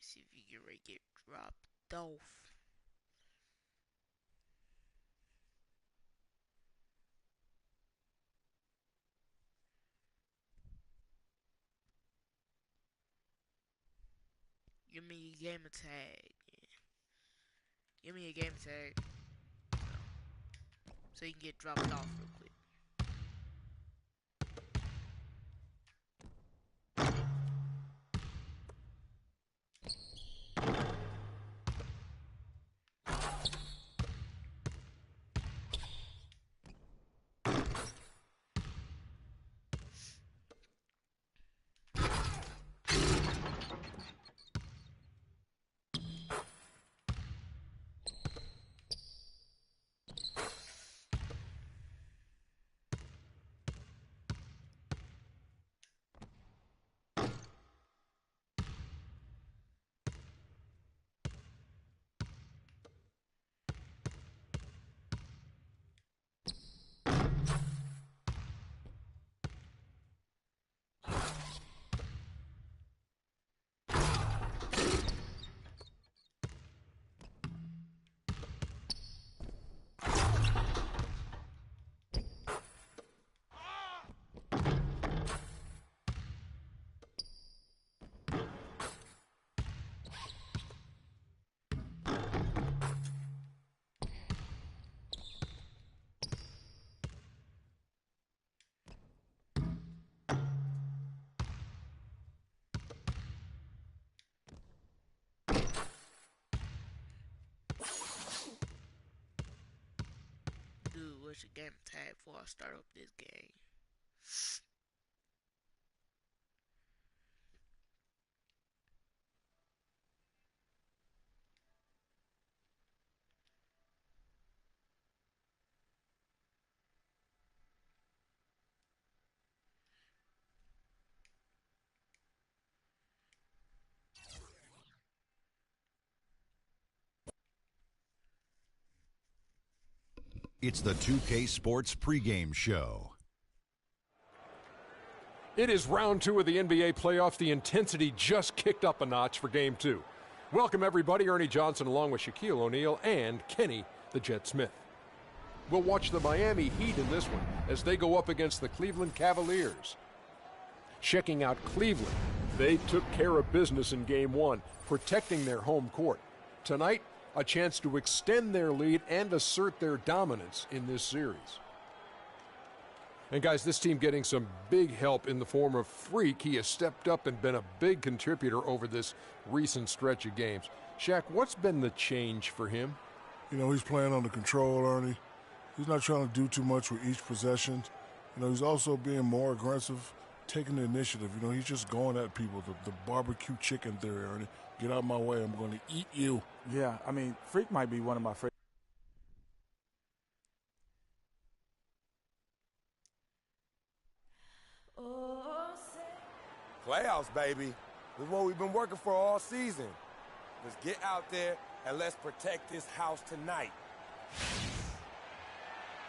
See if you get ready to get dropped off. Give me a gamer tag. Give me a gamer tag. So you can get dropped off real quick. Dude, what's your game tag before I start up this game? It's the 2K Sports pregame show. It is round 2 of the NBA playoffs. The intensity just kicked up a notch for game 2. Welcome, everybody. Ernie Johnson along with Shaquille O'Neal and Kenny the Jet Smith. We'll watch the Miami Heat in this one as they go up against the Cleveland Cavaliers. Checking out Cleveland, they took care of business in game 1, protecting their home court. Tonight, a chance to extend their lead and assert their dominance in this series. And guys, this team getting some big help in the form of Freak. He has stepped up and been a big contributor over this recent stretch of games. Shaq, what's been the change for him? You know, he's playing under control, Ernie. He's not trying to do too much with each possession. You know, he's also being more aggressive, taking the initiative. You know, he's just going at people. The barbecue chicken theory, Ernie. Get out of my way. I'm going to eat you. Yeah, I mean, Freak might be one of my favorite. Playoffs, baby. This is what we've been working for all season. Let's get out there and let's protect this house tonight.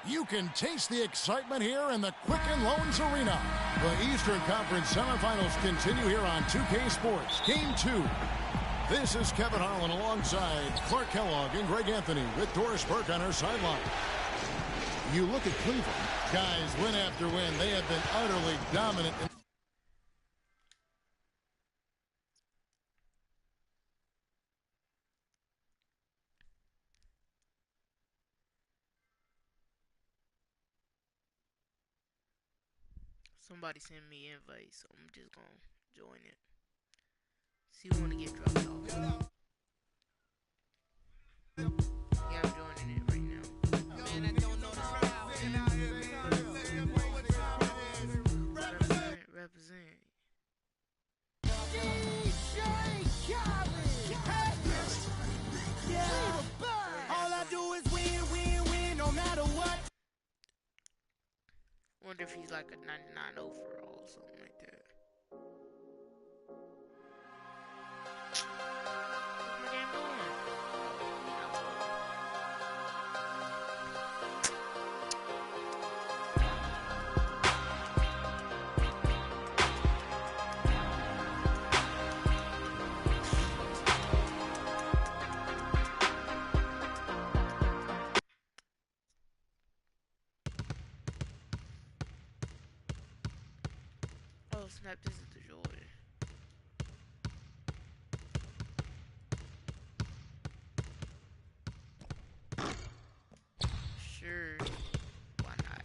You can taste the excitement here in the Quicken Loans Arena. The Eastern Conference semifinals continue here on 2K Sports. Game 2. This is Kevin Harlan alongside Clark Kellogg and Greg Anthony with Doris Burke on our sideline. You look at Cleveland. Guys, win after win, they have been utterly dominant. Somebody send me an invite, so I'm just gonna join it. See who wanna get dropped off. Yeah, I'm joining it right now. Man, I don't know represent. All I do is win, no matter what. Wonder if he's like a 99 overall or something like that. What are you doing? snap, this is the Jordan. Sure. Why not?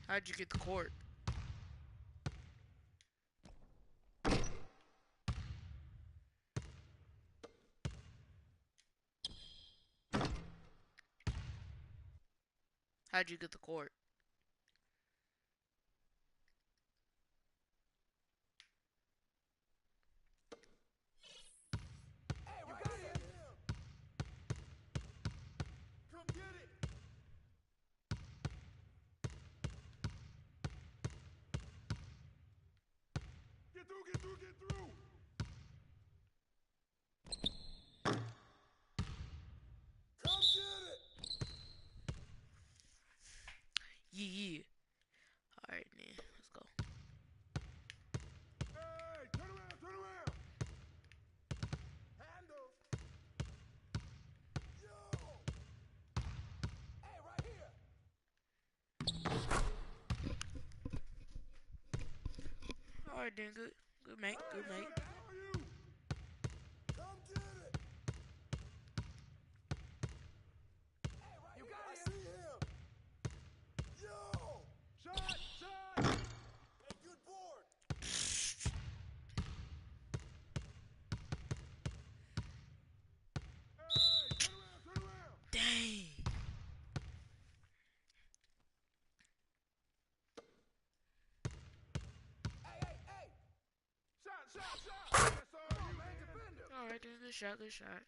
How'd you get the court? How'd you get the court? Get through! Come get it! Yeah. Alright, man. Let's go. Hey, turn around! Handle! Yo! Hey, right here! Alright, then. Good mate. Good mate. Come get it! Hey, right here! I see him! Yo! Shot! Hey, good board! Hey, turn around! Dang. Hey! Shot! That's all you, man. Defender! Alright, then. Good shot.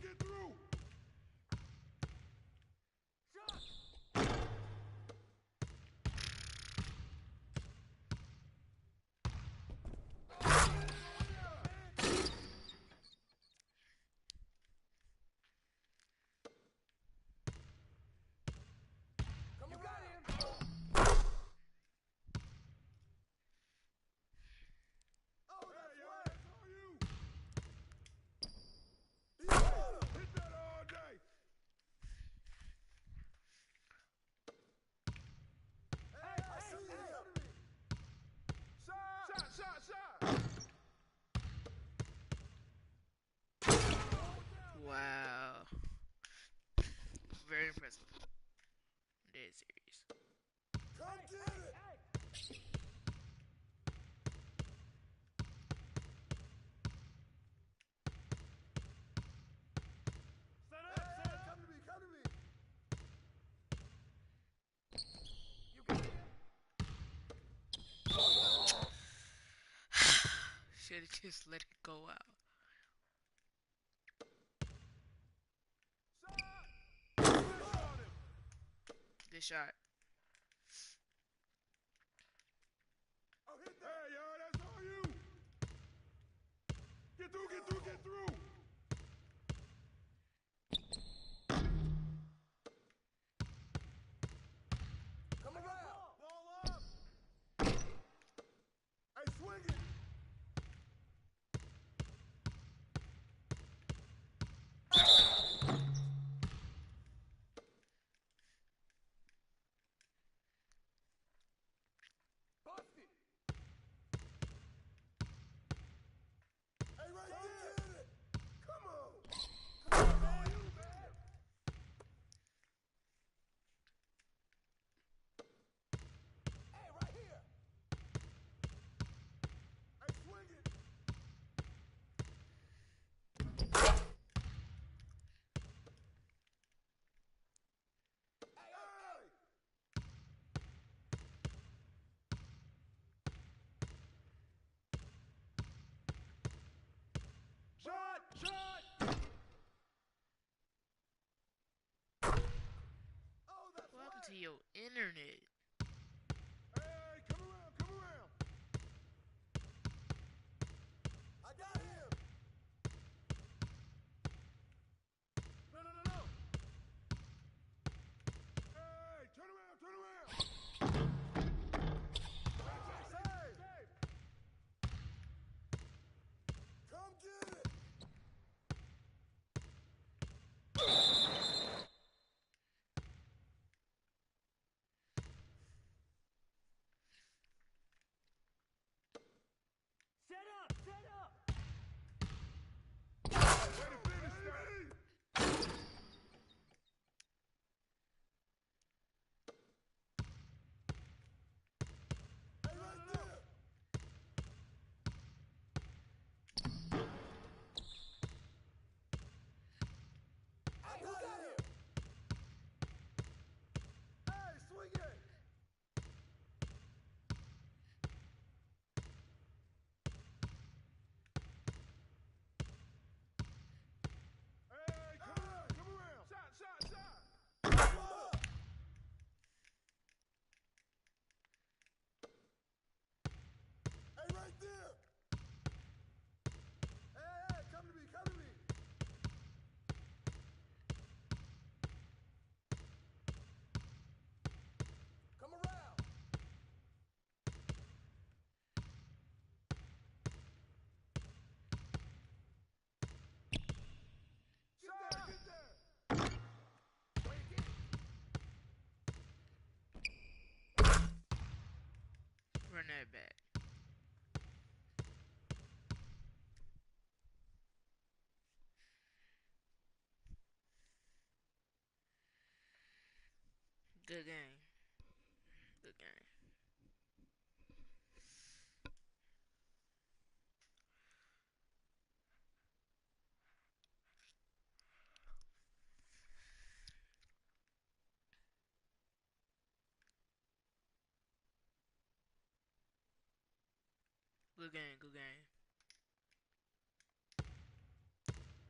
Get through! Shot! You got him! Oh, that's all you! Hit that all day! Hey, I see him! Shot! Wow. Very impressive. Dead serious. Come get it! Set up! Come to me! You got him! Should've just let it go out. Good shot. I'll hit that! Hey, yo, that's all you! Get through! Come around! Ball up! Hey, swing it! Bust it! Hey, right there! Get it! to your internet. Hey, come around, come around. I got him. No, no, no, no. Hey, turn around, turn around. Save. Come get it. Set up, set up. Way to finish that. Hey, right there. I got him. Hey, swing it. Hey, come around, come around. Shot, shot, shot. Hey, right there. Hey, come to me, come to me. Come around. Shot, get there. Run that back. Good game. Good game. Good game, good game.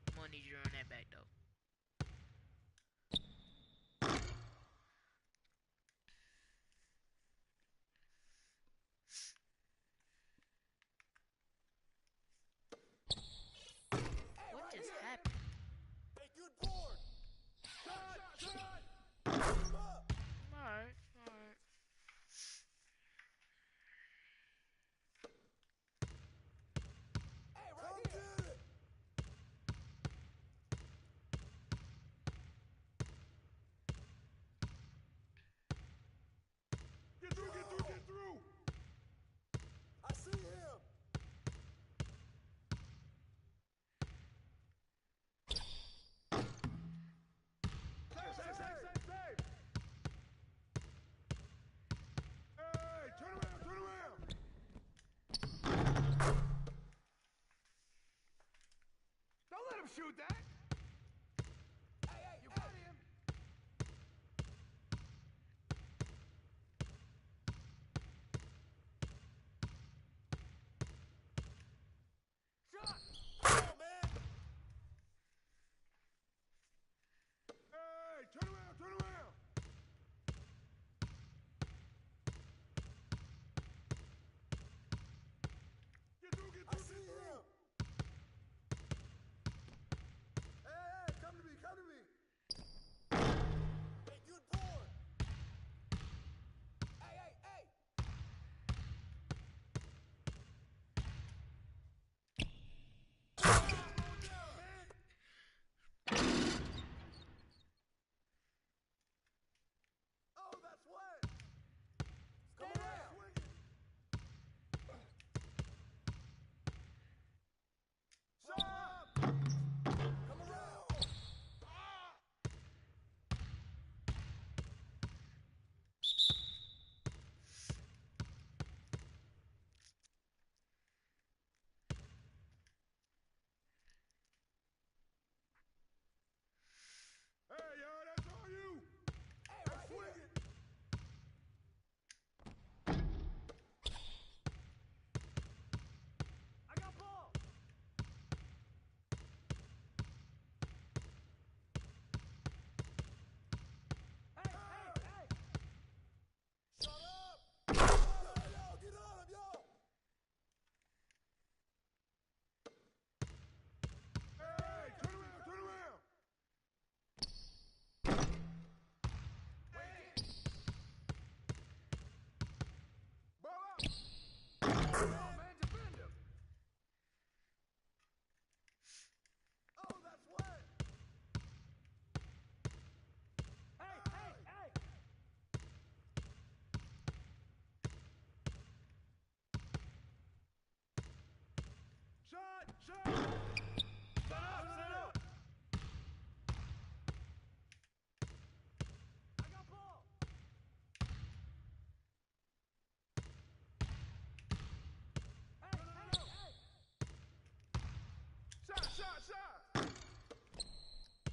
I'm gonna need you to run that back though. What just happened? Hey, good board. Shot, shot. Come up. Alright, alright. Hey, right come here. Get it.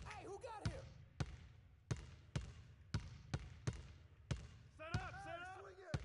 Hey, who got him? Set up, swing it.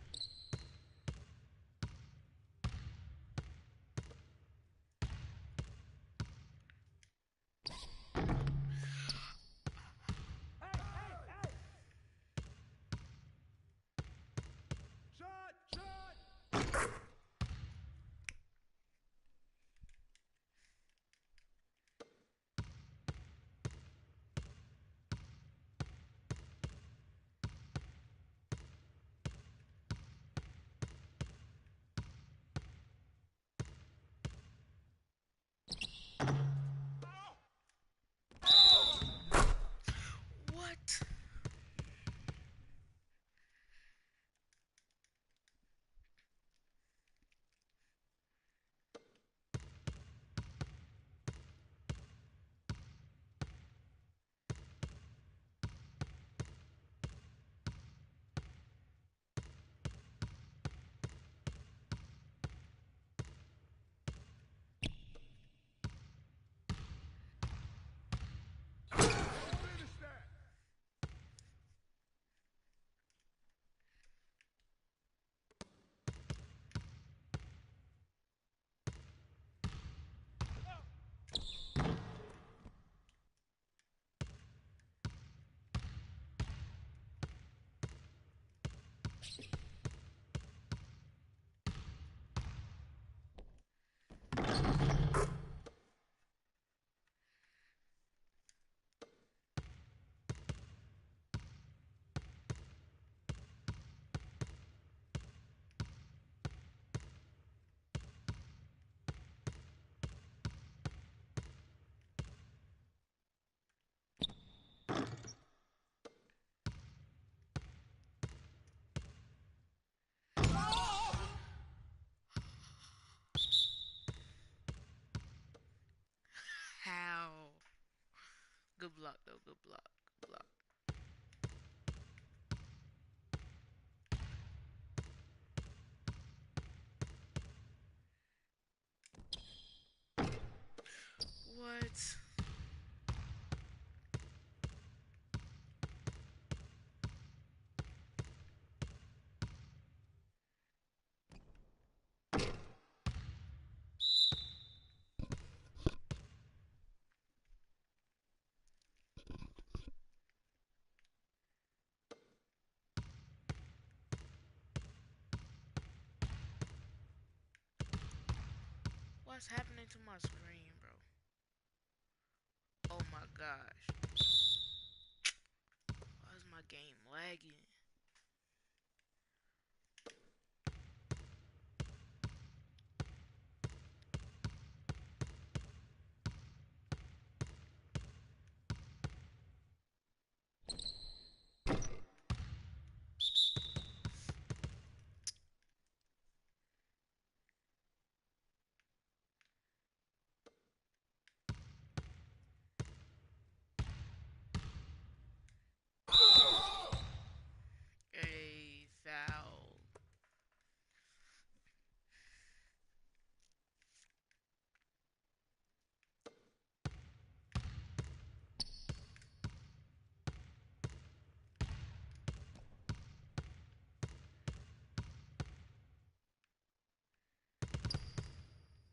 Shot! What? How? Good block though, good block. Good block. What? What's happening to my screen, bro? Oh my gosh. Why is my game lagging? A foul.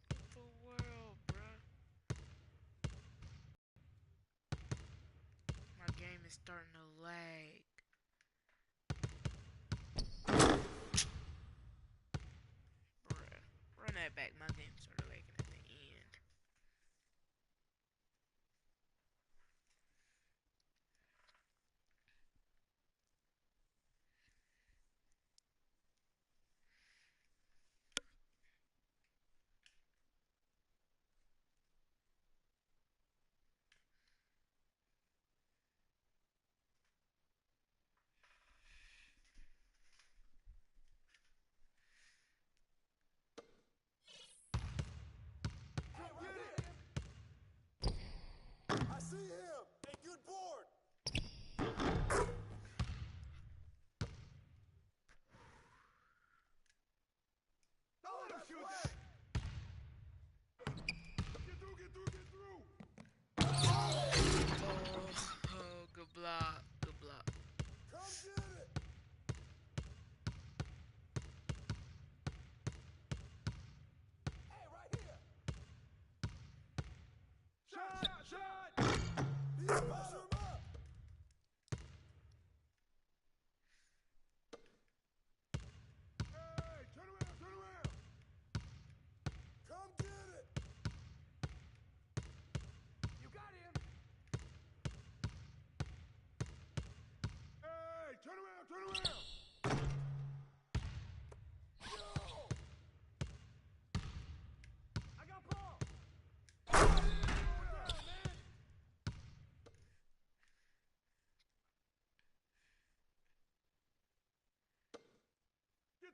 What the world, bruh? My game is starting to lag. Bruh. Run that back. My game started lagging at the end.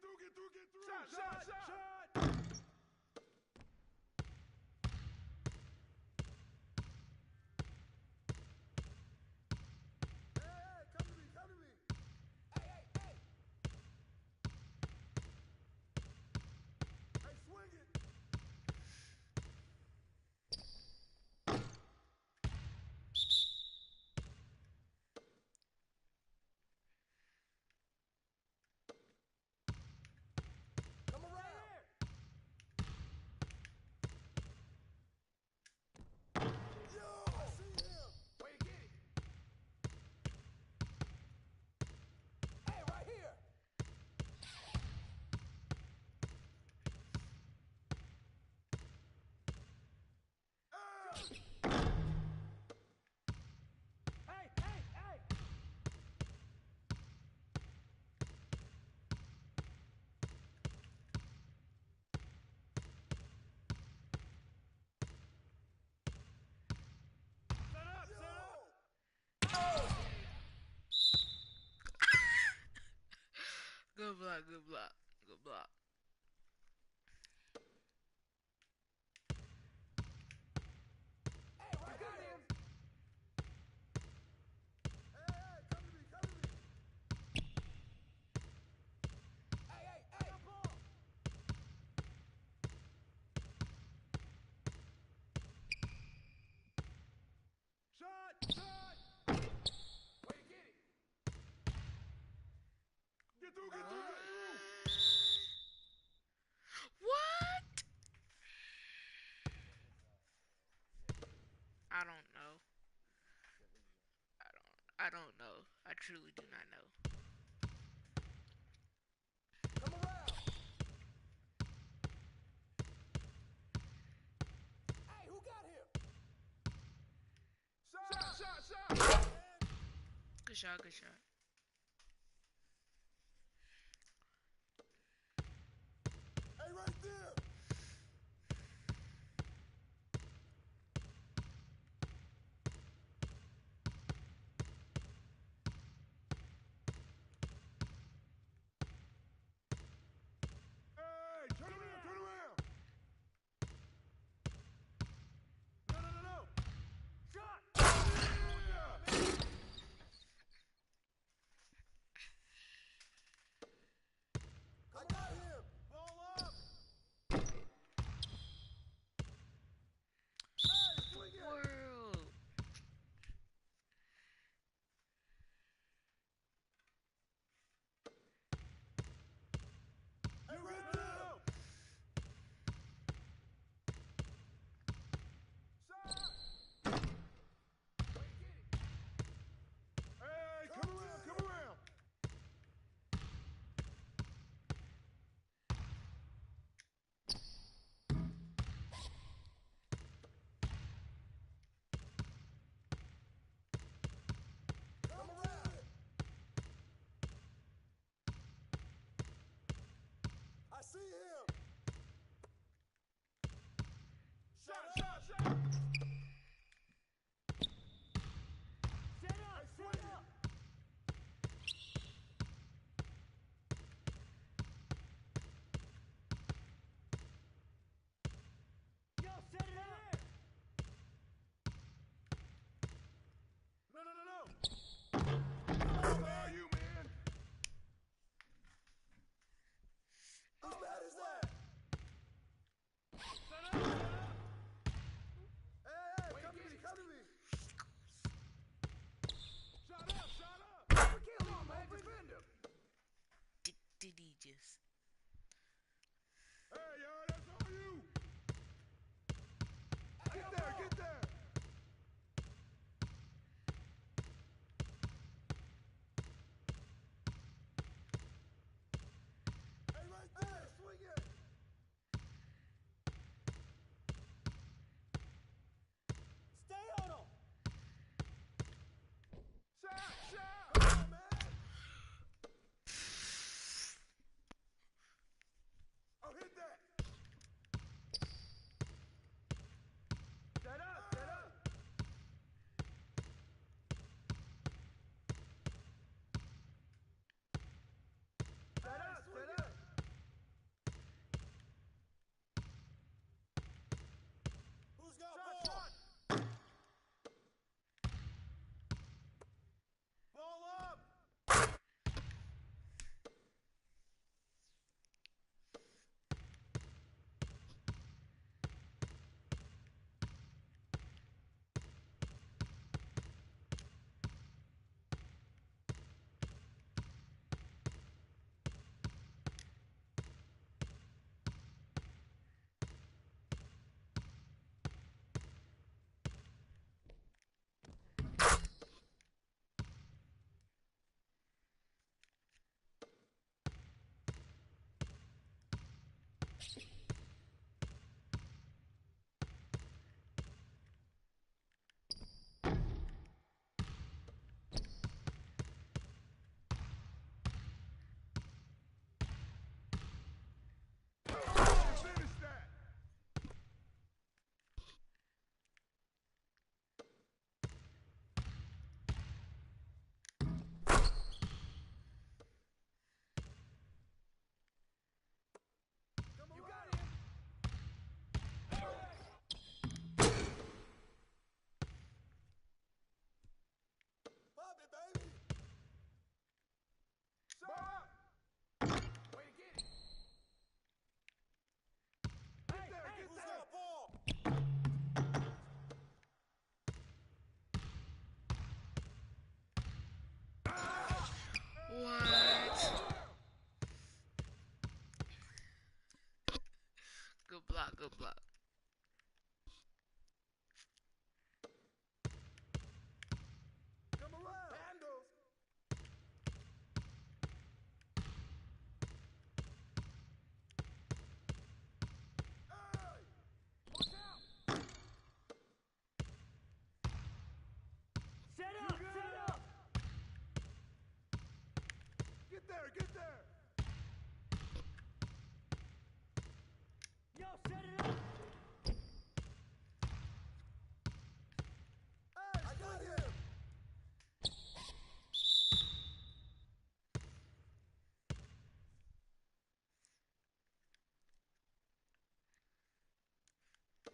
Shot. Hey, come to me. Hey. Hey, swing it. Come around. Yo, I see him. Way to get it. Hey, right here. Hey. Set up. Good block. Hey, right got him. Hey, come to me. Hey. Jump on. Shot. Way to get it. Get through. What? I don't know. I don't know. I truly do not know. Come around. Hey, who got him? Shot. Good shot. Hey, right there. Hey, turn around. No. Shot. I got him. Ball up. Hey, swing it. World. Hey, right there. Shot. Way to get it. Hey, come around. Come around. I see him. Shot. Set up. Yo, set it up. No. How are you, man? How bad is that? Set up. Hey, come to me. Shut up. Kill him, man. Defend him. Did he just? Hey, yo, that's all you. Get there. Hey, right there. Swing it. Stay on him. Shot. Come on, man. there, get there. Yo, set it up. I got him.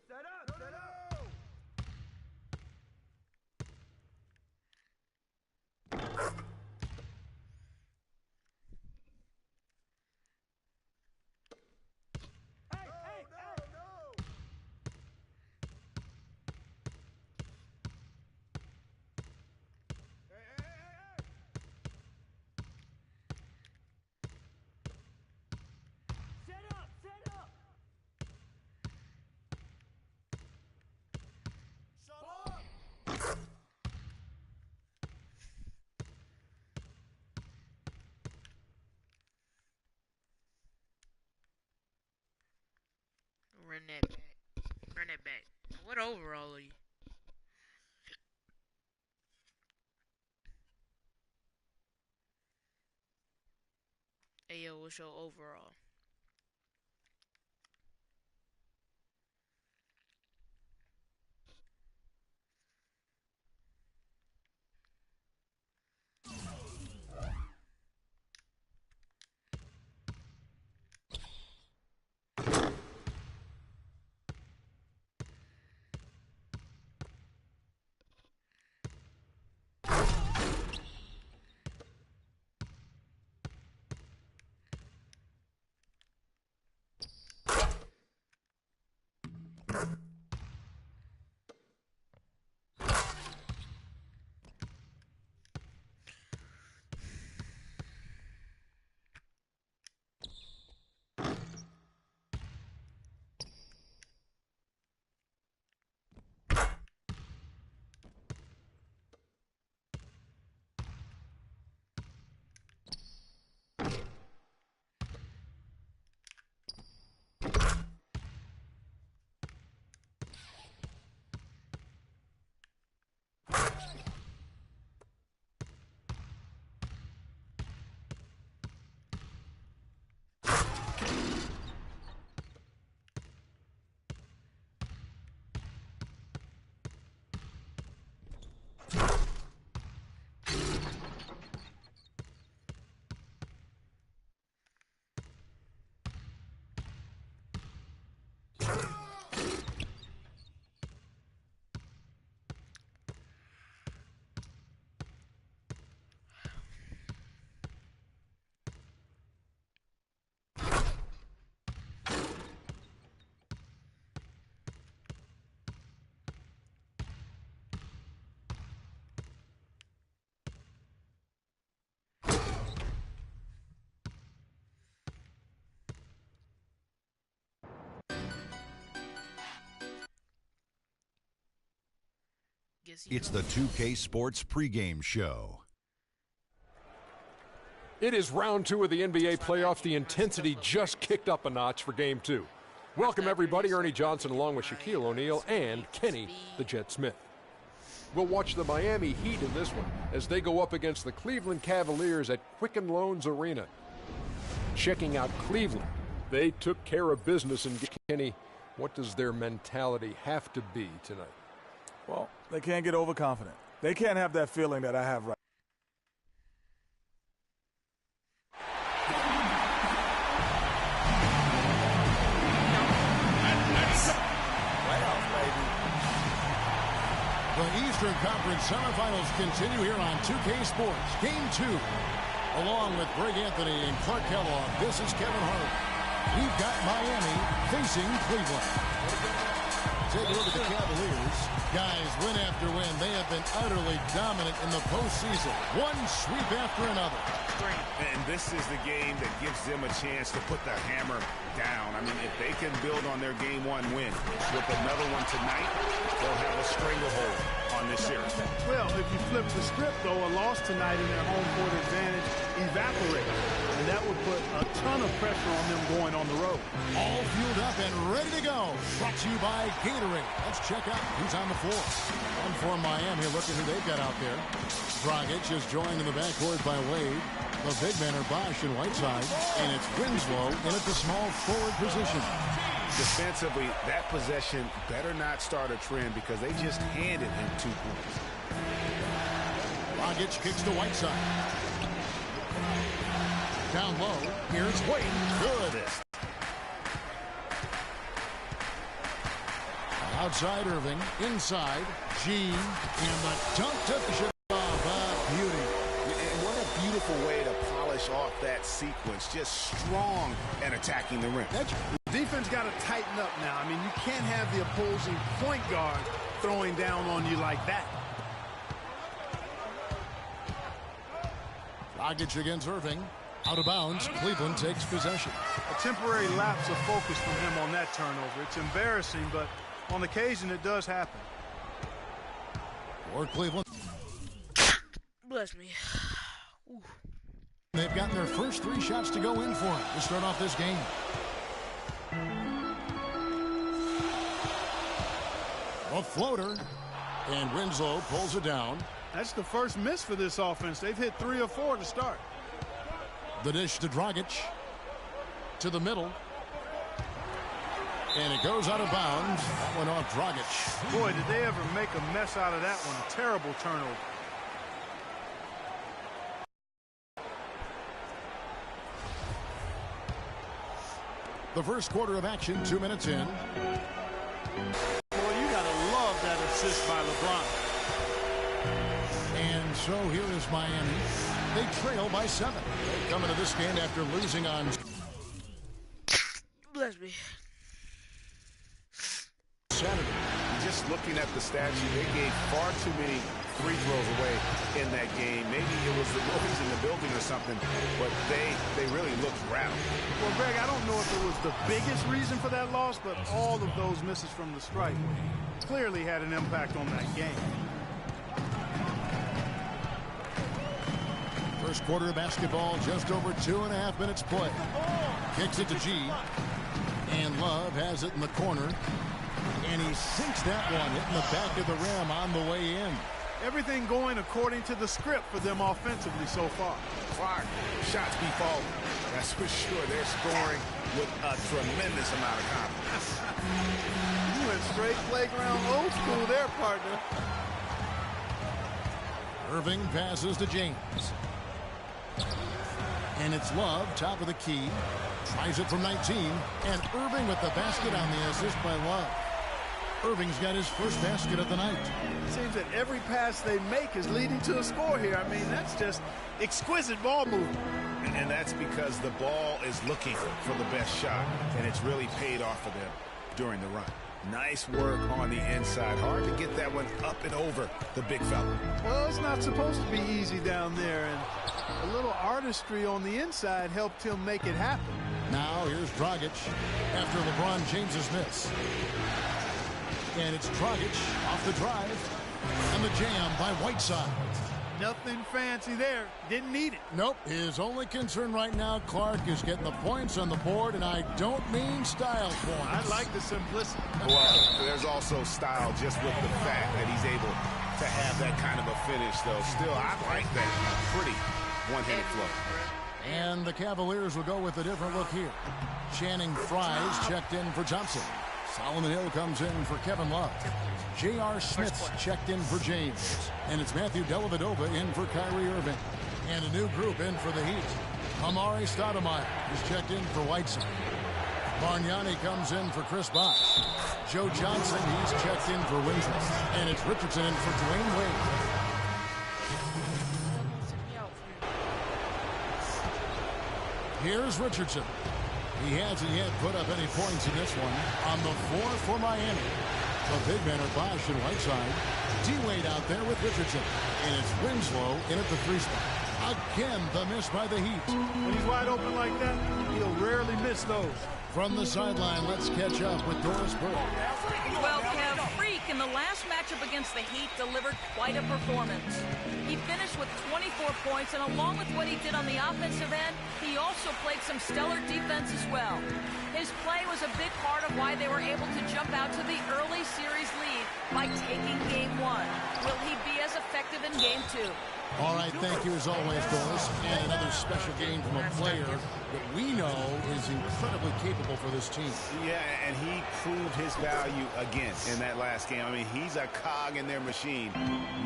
Set up, set up. Set up, set up. Shut up. Run that back. Run that back. What overall are you? Hey, yo, what's your overall? It's the 2K Sports pregame show. It is round 2 of the NBA playoffs. The intensity just kicked up a notch for Game 2. Welcome, everybody. Ernie Johnson along with Shaquille O'Neal and Kenny the Jet Smith. We'll watch the Miami Heat in this one as they go up against the Cleveland Cavaliers at Quicken Loans Arena. Checking out Cleveland. They took care of business. And Kenny, what does their mentality have to be tonight? Well, they can't get overconfident. They can't have that feeling that I have right. The Eastern Conference semifinals continue here on 2K Sports. Game 2. Along with Greg Anthony and Clark Kellogg, this is Kevin Hart. We've got Miami facing Cleveland. Take a look at the Cavaliers. Guys, win after win, they have been utterly dominant in the postseason. One sweep after another. And this is the game that gives them a chance to put the hammer down. I mean, if they can build on their Game 1 win with another one tonight, they'll have a stranglehold on this series. Well, if you flip the script, though, a loss tonight in their home court advantage evaporates. And that would put a ton of pressure on them going on the road. All fueled up and ready to go. Brought to you by Gatorade. Let's check out who's on the floor. On for Miami. Look at who they've got out there. Dragic is joined in the backcourt by Wade. The big men are Bosch and Whiteside, and it's Winslow in at the small forward position. Defensively, that possession better not start a trend because they just handed him 2 points. Dragic kicks to Whiteside. Down low, here's Wade. Good. Outside Irving, inside, G, and the dunk to finish it off. Beauty. And what a beautiful way to polish off that sequence. Just strong and attacking the rim. The defense got to tighten up now. I mean, you can't have the opposing point guard throwing down on you like that. Dragic against Irving. Out of bounds. Cleveland takes possession. A temporary lapse of focus from him on that turnover. It's embarrassing, but on occasion it does happen. For Cleveland. Bless me. Ooh. They've gotten their first 3 shots to go in for him to start off this game. A floater. And Winslow pulls it down. That's the first miss for this offense. They've hit 3 or 4 to start. The dish to Dragic. To the middle. And it goes out of bounds. That went off Dragic. Boy, did they ever make a mess out of that one. A terrible turnover. The first quarter of action, 2 minutes in. Boy, you gotta love that assist by LeBron. And so here is Miami. They trail by 7. They come into this game after losing on Bless me. Saturday. Just looking at the stat sheet, they gave far too many free throws away in that game. Maybe it was the noise in the building or something, but they really looked rattled. Well, Greg, I don't know if it was the biggest reason for that loss, but all of those misses from the stripe clearly had an impact on that game. First quarter of basketball, just over 2.5 minutes play. Kicks it to G. And Love has it in the corner. And he sinks that one, hitting the back of the rim on the way in. Everything going according to the script for them offensively so far. Clark, shots be falling. That's for sure. They're scoring with a tremendous amount of confidence. You went straight playground old school there, partner. Irving passes to James. And it's Love, top of the key. Tries it from 19. And Irving with the basket on the assist by Love. Irving's got his first basket of the night. It seems that every pass they make is leading to a score here. I mean, that's just exquisite ball movement. And that's because the ball is looking for the best shot, and it's really paid off for them during the run. Nice work on the inside. Hard to get that one up and over the big fella. Well, it's not supposed to be easy down there, and a little artistry on the inside helped him make it happen. Now here's Dragic after LeBron James's miss. And it's Dragic off the drive. And the jam by Whiteside. Nothing fancy there. Didn't need it. Nope. His only concern right now, Clark, is getting the points on the board, and I don't mean style points. I like the simplicity. Well, there's also style just with the fact that he's able to have that kind of a finish, though. Still, I like that pretty one-handed flow. And the Cavaliers will go with a different look here. Channing Fries checked in for Thompson. Solomon Hill comes in for Kevin Love. J.R. Smith's checked in for James. And it's Matthew Dellavedova in for Kyrie Irving. And a new group in for the Heat. Amari Stoudemire is checked in for Whiteside. Bargnani comes in for Chris Bosh. Joe Johnson, he's checked in for Winslow. And it's Richardson in for Dwayne Wade. Here's Richardson. He hasn't yet put up any points in this one. On the floor for Miami. The big men are Bosh and Whiteside. D-Wade out there with Richardson. And it's Winslow in at the 3 spot. Again, the miss by the Heat. When he's wide open like that, he'll rarely miss those. From the sideline, let's catch up with Doris Burke. Well, Kev, Freak in the last matchup against the Heat delivered quite a performance. He finished with 24 points, and along with what he did on the offensive end, he also played some stellar defense as well. His play was a big part of why they were able to jump out to the early series lead by taking Game 1. Will he be as effective in Game 2? All right, thank you as always, Doris. And another special game from a player that we know is incredibly capable for this team. Yeah, and he proved his value again in that last game. I mean, he's a cog in their machine,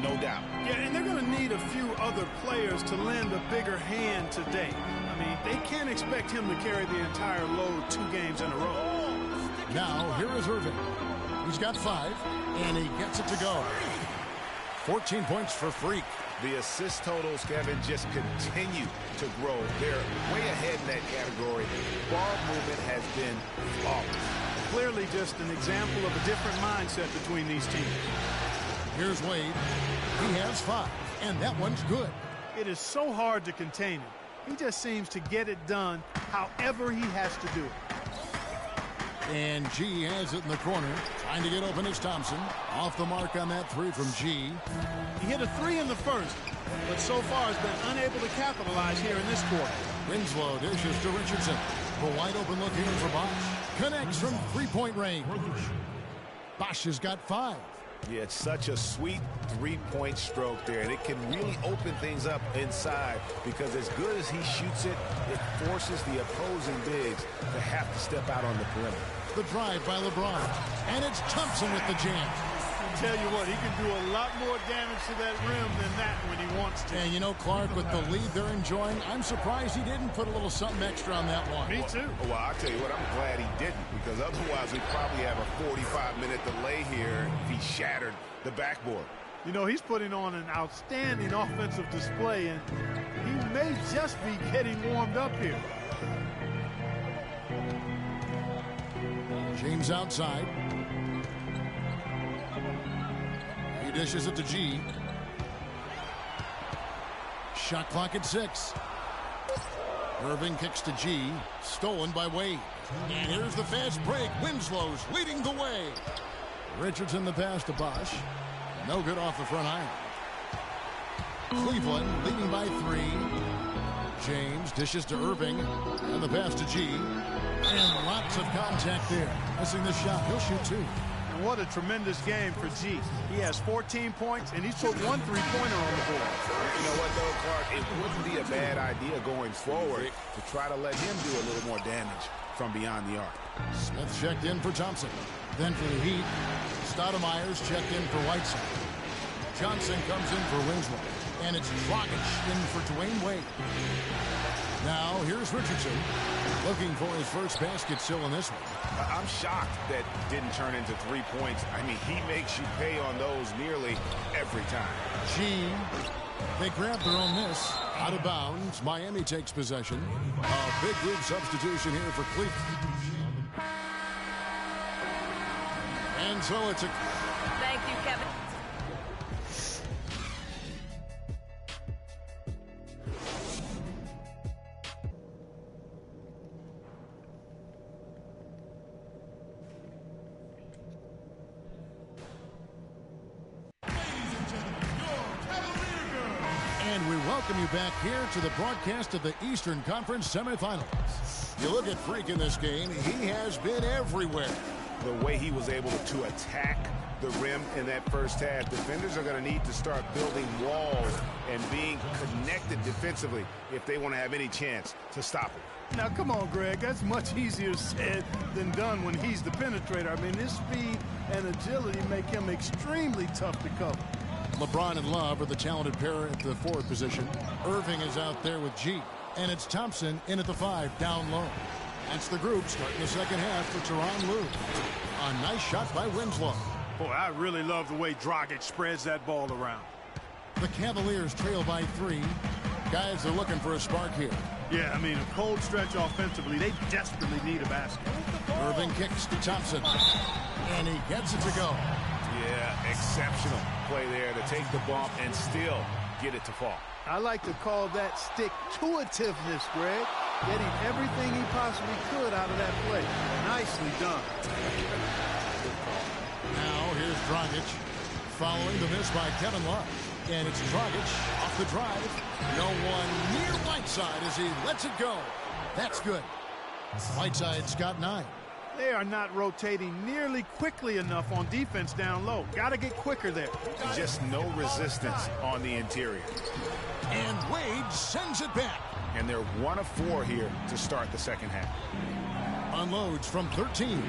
no doubt. Yeah, and they're going to need a few other players to lend a bigger hand today. I mean, they can't expect him to carry the entire load 2 games in a row. Now, here is Irving. He's got 5, and he gets it to go. 14 points for Freak. The assist totals, Kevin, just continue to grow. They're way ahead in that category. Ball movement has been flawless. Clearly just an example of a different mindset between these teams. Here's Wade. He has 5, and that one's good. It is so hard to contain him. He just seems to get it done however he has to do it. And G has it in the corner. Trying to get open is Thompson. Off the mark on that 3 from G. He hit a 3 in the first, but so far has been unable to capitalize here in this quarter. Winslow dishes to Richardson. A wide open look here for Bosch. Connects from 3-point range. Bosch has got 5. Yeah, it's such a sweet 3-point stroke there, and it can really open things up inside because as good as he shoots it, it forces the opposing bigs to have to step out on the perimeter. The drive by LeBron, and it's Thompson with the jam. I tell you what, he can do a lot more damage to that rim than that when he wants to. And you know, Clark, with the lead they're enjoying, I'm surprised he didn't put a little something extra on that one. Me too. Well, I'll tell you what, I'm glad he didn't, because otherwise we'd probably have a 45-minute delay here if he shattered the backboard. You know, he's putting on an outstanding offensive display, and he may just be getting warmed up here. James outside. He dishes it to G. Shot clock at 6. Irving kicks to G. Stolen by Wade. And here's the fast break. Winslow's leading the way. Richardson the pass to Bosch. No good off the front iron. Cleveland leading by 3. James dishes to Irving. And the pass to G. And lots of contact there. Missing the shot. He'll shoot 2. And what a tremendous game for G. He has 14 points, and he's put 1 3-pointer on the board. You know what, though, Clark? It wouldn't be a bad idea going forward to try to let him do a little more damage from beyond the arc. Smith checked in for Thompson. Then for the Heat, Stoudemire's checked in for Whiteside. Johnson comes in for Winslow. And it's Dragic in for Dwayne Wade. Now, here's Richardson, looking for his first basket still in this one. I'm shocked that didn't turn into 3 points. I mean, he makes you pay on those nearly every time. G, they grab their own miss. Out of bounds, Miami takes possession. A big group substitution here for Cleveland. And so it's a... Thank you, Kevin. And we welcome you back here to the broadcast of the Eastern Conference semifinals. You look at Freak in this game, he has been everywhere. The way he was able to attack the rim in that first half, defenders are going to need to start building walls and being connected defensively if they want to have any chance to stop him. Now, come on, Greg. That's much easier said than done when he's the penetrator. I mean, his speed and agility make him extremely tough to cover. LeBron and Love are the talented pair at the forward position. Irving is out there with G. And it's Thompson in at the 5, down low. That's the group starting the second half for Tyronn Lue. A nice shot by Winslow. Boy, I really love the way Dragic spreads that ball around. The Cavaliers trail by 3. Guys are looking for a spark here. Yeah, I mean, a cold stretch offensively. They desperately need a basket. Irving kicks to Thompson. And he gets it to go. Yeah, exceptional play there to take the bump and still get it to fall. I like to call that stick-to-itiveness, Greg. Getting everything he possibly could out of that play. Nicely done. Now here's Dragic following the miss by Kevin Love. And it's Dragic off the drive. No one near Whiteside as he lets it go. That's good. Whiteside's got 9. They are not rotating nearly quickly enough on defense down low. Got to get quicker there. Just no resistance on the interior. And Wade sends it back. and they're 1 of 4 here to start the second half. Unloads from 13.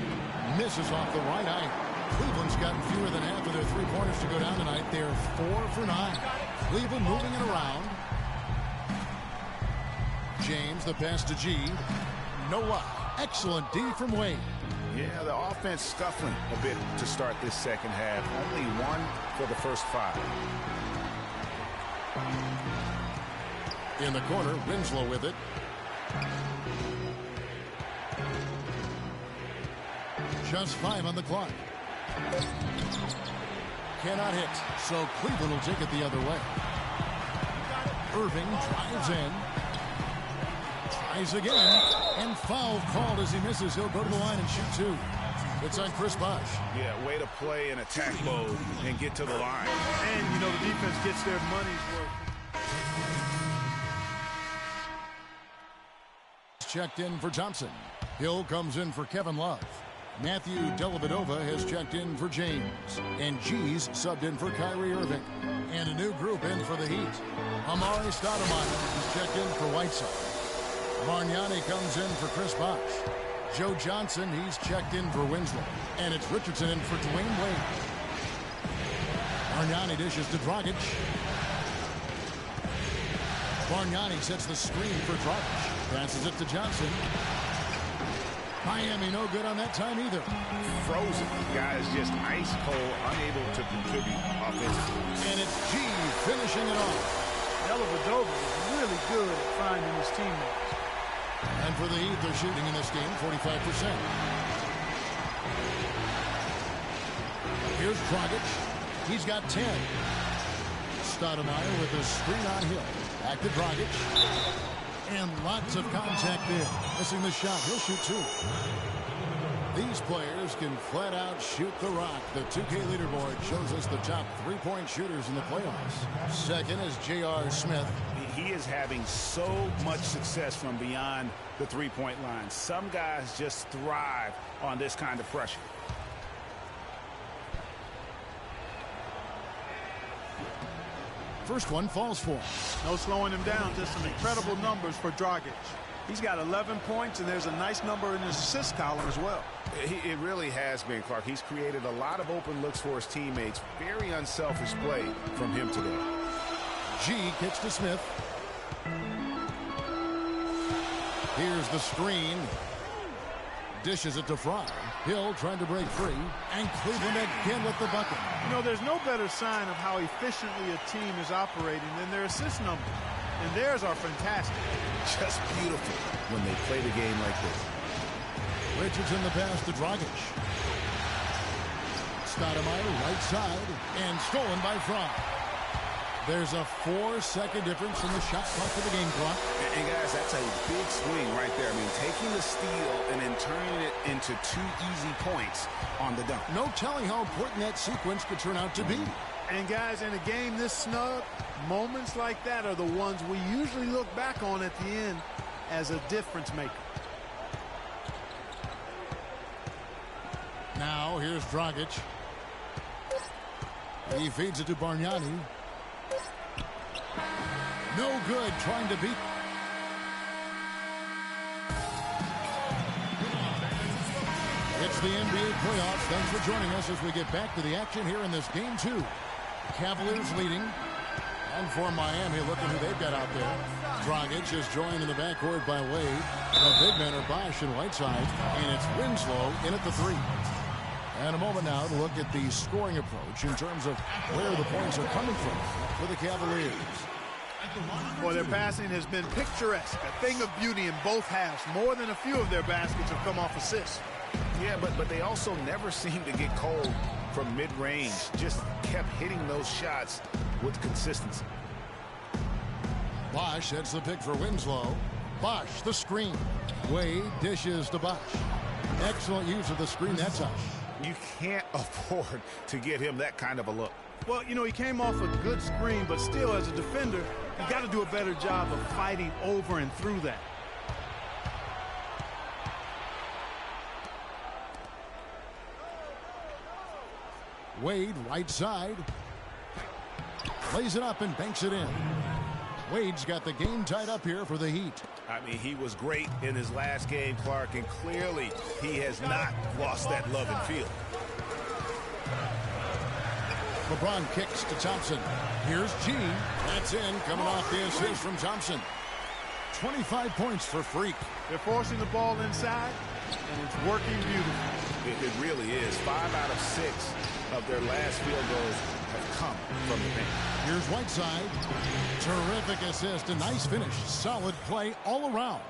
Misses off the right eye. Cleveland's gotten fewer than half of their three-pointers to go down tonight. They're 4 for 9. Cleveland moving it around. James, the pass to G. No luck. Excellent D from Wade. Yeah, the offense scuffling a bit to start this second half. Only 1 for the first 5. In the corner, Winslow with it. Just 5 on the clock. Cannot hit, so Cleveland will take it the other way. Irving drives in. Tries again, and foul called as he misses. He'll go to the line and shoot 2. It's on Chris Bosh. Yeah, way to play in attack mode and get to the line. And, you know, the defense gets their money's worth. Checked in for Thompson. Hill comes in for Kevin Love. Matthew Dellavedova has checked in for James. And G's subbed in for Kyrie Irving. And a new group in for the Heat. Amari Stoudemire is checked in for Whiteside. Bargnani comes in for Chris Bosh. Joe Johnson, he's checked in for Winslow. And it's Richardson in for Dwayne Wade. Bargnani dishes to Dragic. Bargnani sets the screen for Dragic. Passes it to Johnson. Miami no good on that time either. Frozen. Guys just ice cold, unable to contribute offensively. And it's G finishing it off. Dellavedova is really good at finding his teammates. And for the Heat, they're shooting in this game 45%. Here's Dragic. He's got 10. Stoudemire with the screen on Hill. Back to Dragic. And lots of contact there. Missing the shot. He'll shoot 2. These players can flat out shoot the rock. The 2K leaderboard shows us the top three-point shooters in the playoffs. Second is J.R. Smith. He is having so much success from beyond the three-point line. Some guys just thrive on this kind of pressure. First one falls for him. No slowing him down, just some incredible numbers for Dragic. He's got 11 points, and there's a nice number in his assist column as well. It really has been, Clark. He's created a lot of open looks for his teammates. Very unselfish play from him today. G kicks to Smith. Here's the screen. Dishes it to Fry. Hill trying to break free. And Cleveland again with the bucket. You know, there's no better sign of how efficiently a team is operating than their assist numbers. And theirs are fantastic. Just beautiful when they play the game like this. Richardson the pass to Dragic. Stoudemire right side. And stolen by Fry. There's a 4-second difference in the shot clock to the game clock. And guys, that's a big swing right there. I mean, taking the steal and then turning it into 2 easy points on the dunk. No telling how important that sequence could turn out to be. And guys, in a game this snug, moments like that are the ones we usually look back on at the end as a difference maker. Now, here's Dragic. He feeds it to Bargnani. No good, trying to beat. It's the NBA playoffs. Thanks for joining us as we get back to the action here in this game 2. Cavaliers leading. And for Miami, looking who they've got out there. Dragic is joined in the backcourt by Wade. The big men are Bosh and Whiteside. And it's Winslow in at the 3. And a moment now to look at the scoring approach in terms of where the points are coming from for the Cavaliers. Well, their passing has been picturesque, a thing of beauty in both halves. More than a few of their baskets have come off assists. Yeah, but they also never seem to get cold from mid-range. Just kept hitting those shots with consistency. Bosh sets the pick for Winslow. Bosh, the screen. Wade dishes to Bosh. Excellent use of the screen that time. You can't afford to get him that kind of a look. Well, you know, he came off a good screen, but still, as a defender, you got to do a better job of fighting over and through that. Wade, right side. Plays it up and banks it in. Wade's got the game tied up here for the Heat. I mean, he was great in his last game, Clark, and clearly he has not lost that love and feel. LeBron kicks to Thompson. Here's G. That's in, coming off the assist from Thompson. 25 points for Freak. They're forcing the ball inside, and it's working beautifully. It really is. 5 out of 6 of their last field goals have come from the paint. Here's Whiteside. Terrific assist, a nice finish. Solid play all around.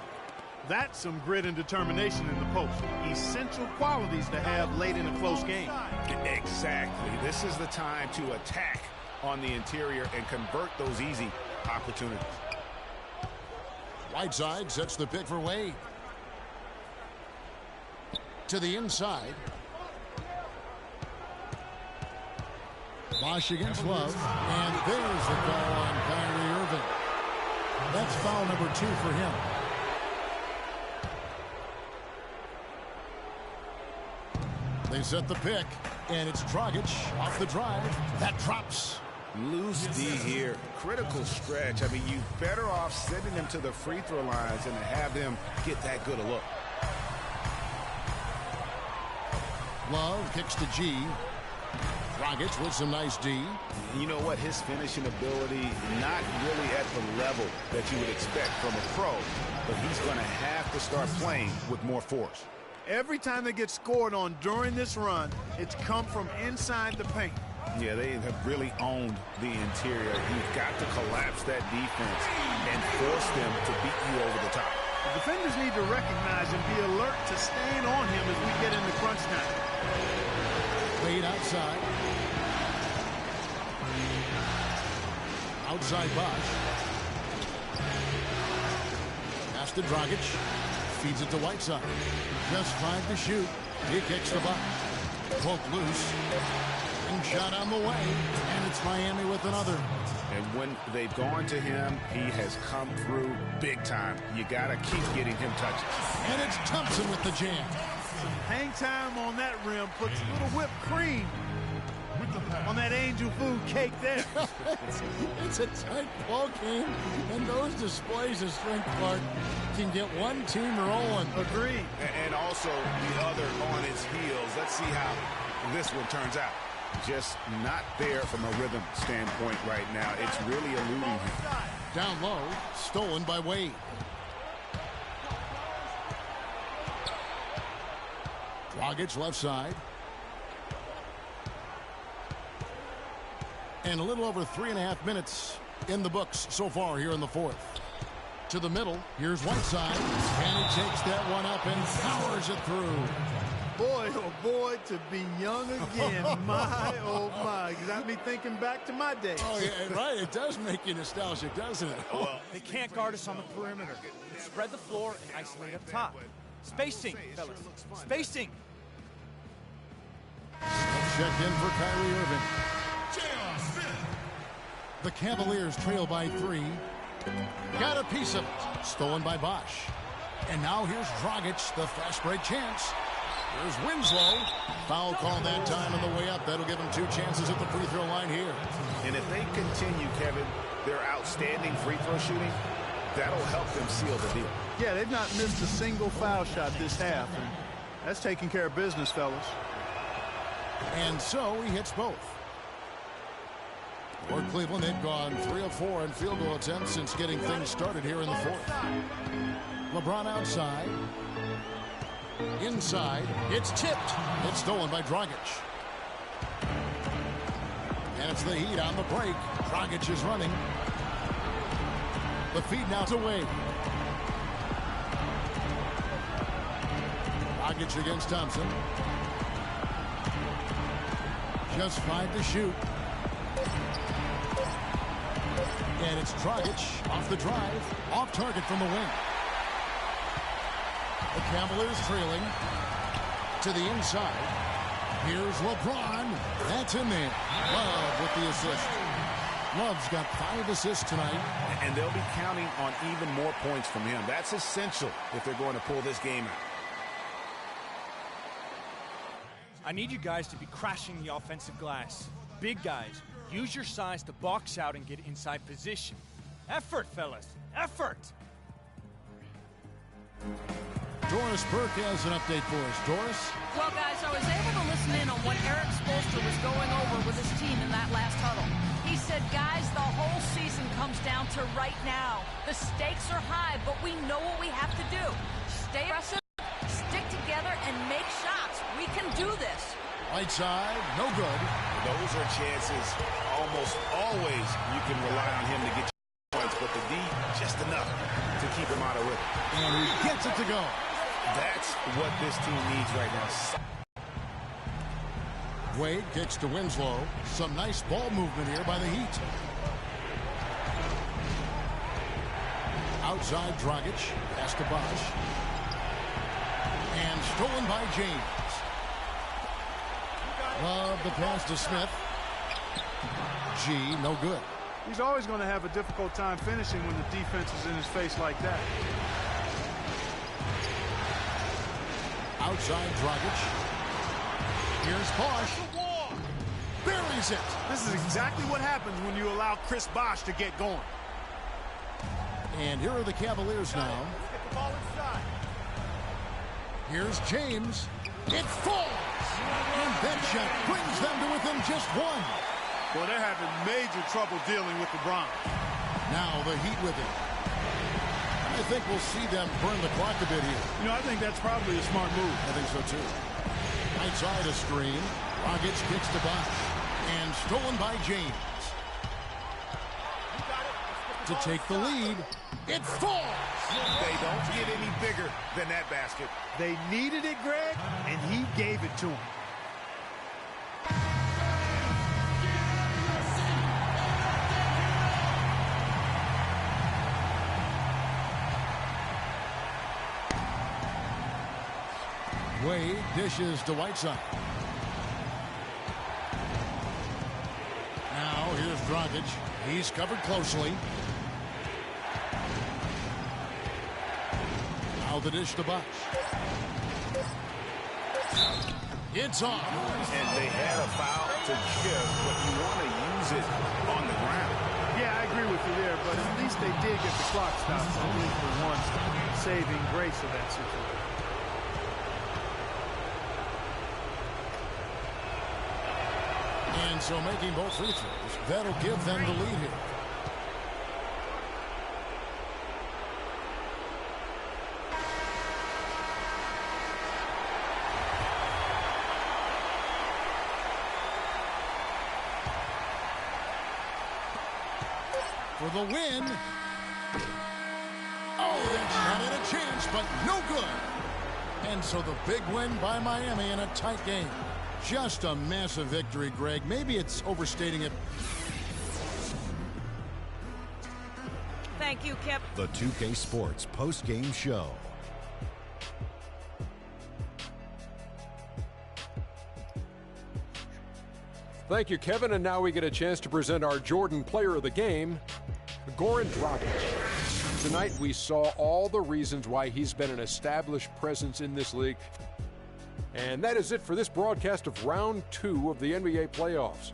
That's some grit and determination in the post. Essential qualities to have late in a close game. Exactly. This is the time to attack on the interior and convert those easy opportunities. Whiteside sets the pick for Wade. To the inside. Bosh against Love. And there's the call on Kyrie Irving. That's foul number 2 for him. They set the pick, and it's Dragic off the drive. That drops. Loose D here. Critical stretch. I mean, you're better off sending them to the free throw lines than to have them get that good a look. Love kicks to G. Dragic with some nice D. You know what? His finishing ability, not really at the level that you would expect from a pro, but he's going to have to start playing with more force. Every time they get scored on during this run, it's come from inside the paint. Yeah, they have really owned the interior. You've got to collapse that defense and force them to beat you over the top. The defenders need to recognize and be alert to staying on him as we get into crunch time. Wade outside. Outside Bosh. Pass to Dragic. Feeds it to Whiteside. Just 5 to shoot. He kicks the box. Poked loose. And shot on the way. And it's Miami with another. And when they've gone to him, he has come through big time. You got to keep getting him touches. And it's Thompson with the jam. Hang time on that rim puts a little whipped cream on that angel food cake there. It's a tight ball game, and those displays of strength, Clark, can get one team rolling. Agreed. And also the other on its heels. Let's see how this one turns out. Just not there from a rhythm standpoint right now. It's really eluding him. Down low, stolen by Wade. Dragic left side. And a little over 3.5 minutes in the books so far here in the fourth. To the middle, here's Whiteside. And he takes that one up and powers it through. Boy, oh boy, to be young again. My, oh my. Got me thinking back to my days. Oh, yeah, right. It does make you nostalgic, doesn't it? Well, they can't guard us on the perimeter. Spread the floor and isolate up top. Spacing, fellas. Spacing. Checked in for Kyrie Irving. The Cavaliers trail by 3. Got a piece of it. Stolen by Bosh. And now here's Dragic, the fast break chance. Here's Winslow. Foul call that time on the way up. That'll give him 2 chances at the free throw line here. And if they continue, Kevin, their outstanding free throw shooting, that'll help them seal the deal. Yeah, they've not missed a single foul shot this half. And that's taking care of business, fellas. And so he hits both. For Cleveland, they've gone 3 of 4 in field goal attempts since getting things started here in the fourth. LeBron outside. Inside. It's tipped. It's stolen by Dragic. And it's the Heat on the break. Dragic is running. The feed now to Wade. Dragic against Thompson. Just 5 to shoot. And it's Dragic off the drive. Off target from the wing. The Cavaliers trailing to the inside. Here's LeBron. That's in there. Love with the assist. Love's got 5 assists tonight. And they'll be counting on even more points from him. That's essential if they're going to pull this game out. I need you guys to be crashing the offensive glass. Big guys, use your size to box out and get inside position. Effort, fellas. Effort. Doris Burke has an update for us. Doris? Well, guys, I was able to listen in on what Eric Spoelstra was going over with his team in that last huddle. He said, guys, the whole season comes down to right now. The stakes are high, but we know what we have to do. Stay aggressive, stick together, and make shots. We can do this. Right side, no good. Those are chances almost always you can rely on him to get points, but the D, just enough to keep him out of rhythm. And he gets it to go. That's what this team needs right now. Wade kicks to Winslow. Some nice ball movement here by the Heat. Outside Dragic. Pass to Bosch. And stolen by James. Love the pass to Smith. G, no good. He's always going to have a difficult time finishing when the defense is in his face like that. Outside Dragic. Here's Bosch. Buries it. This is exactly what happens when you allow Chris Bosch to get going. And here are the Cavaliers now. Get the ball inside. Here's James. It falls. And that shot brings them to within just one. Well, they're having major trouble dealing with LeBron. Now the Heat with it. I think we'll see them burn the clock a bit here. You know, I think that's probably a smart move. I think so, too. Right side of screen. Dragic kicks to Bosch. And stolen by James. To take the lead. It falls. They don't get any bigger than that basket. They needed it, Greg, and he gave it to him. Wade dishes to Whiteside. Now here's Dragic. He's covered closely. Now the dish to Bosch. It's on. And they had a foul to give, but you want to use it on the ground. Yeah, I agree with you there, but at least they did get the clock stopped, at least for one saving grace of that situation. And so making both free throws, that'll give them the lead here. For the win. Oh, that shot had a chance, but no good. And so the big win by Miami in a tight game. Just a massive victory, Greg. Maybe it's overstating it. Thank you, Kip. The 2K Sports post-game show. Thank you, Kevin. And now we get a chance to present our Jordan Player of the Game, Goran Dragic. Tonight we saw all the reasons why he's been an established presence in this league. And that is it for this broadcast of Round 2 of the NBA playoffs.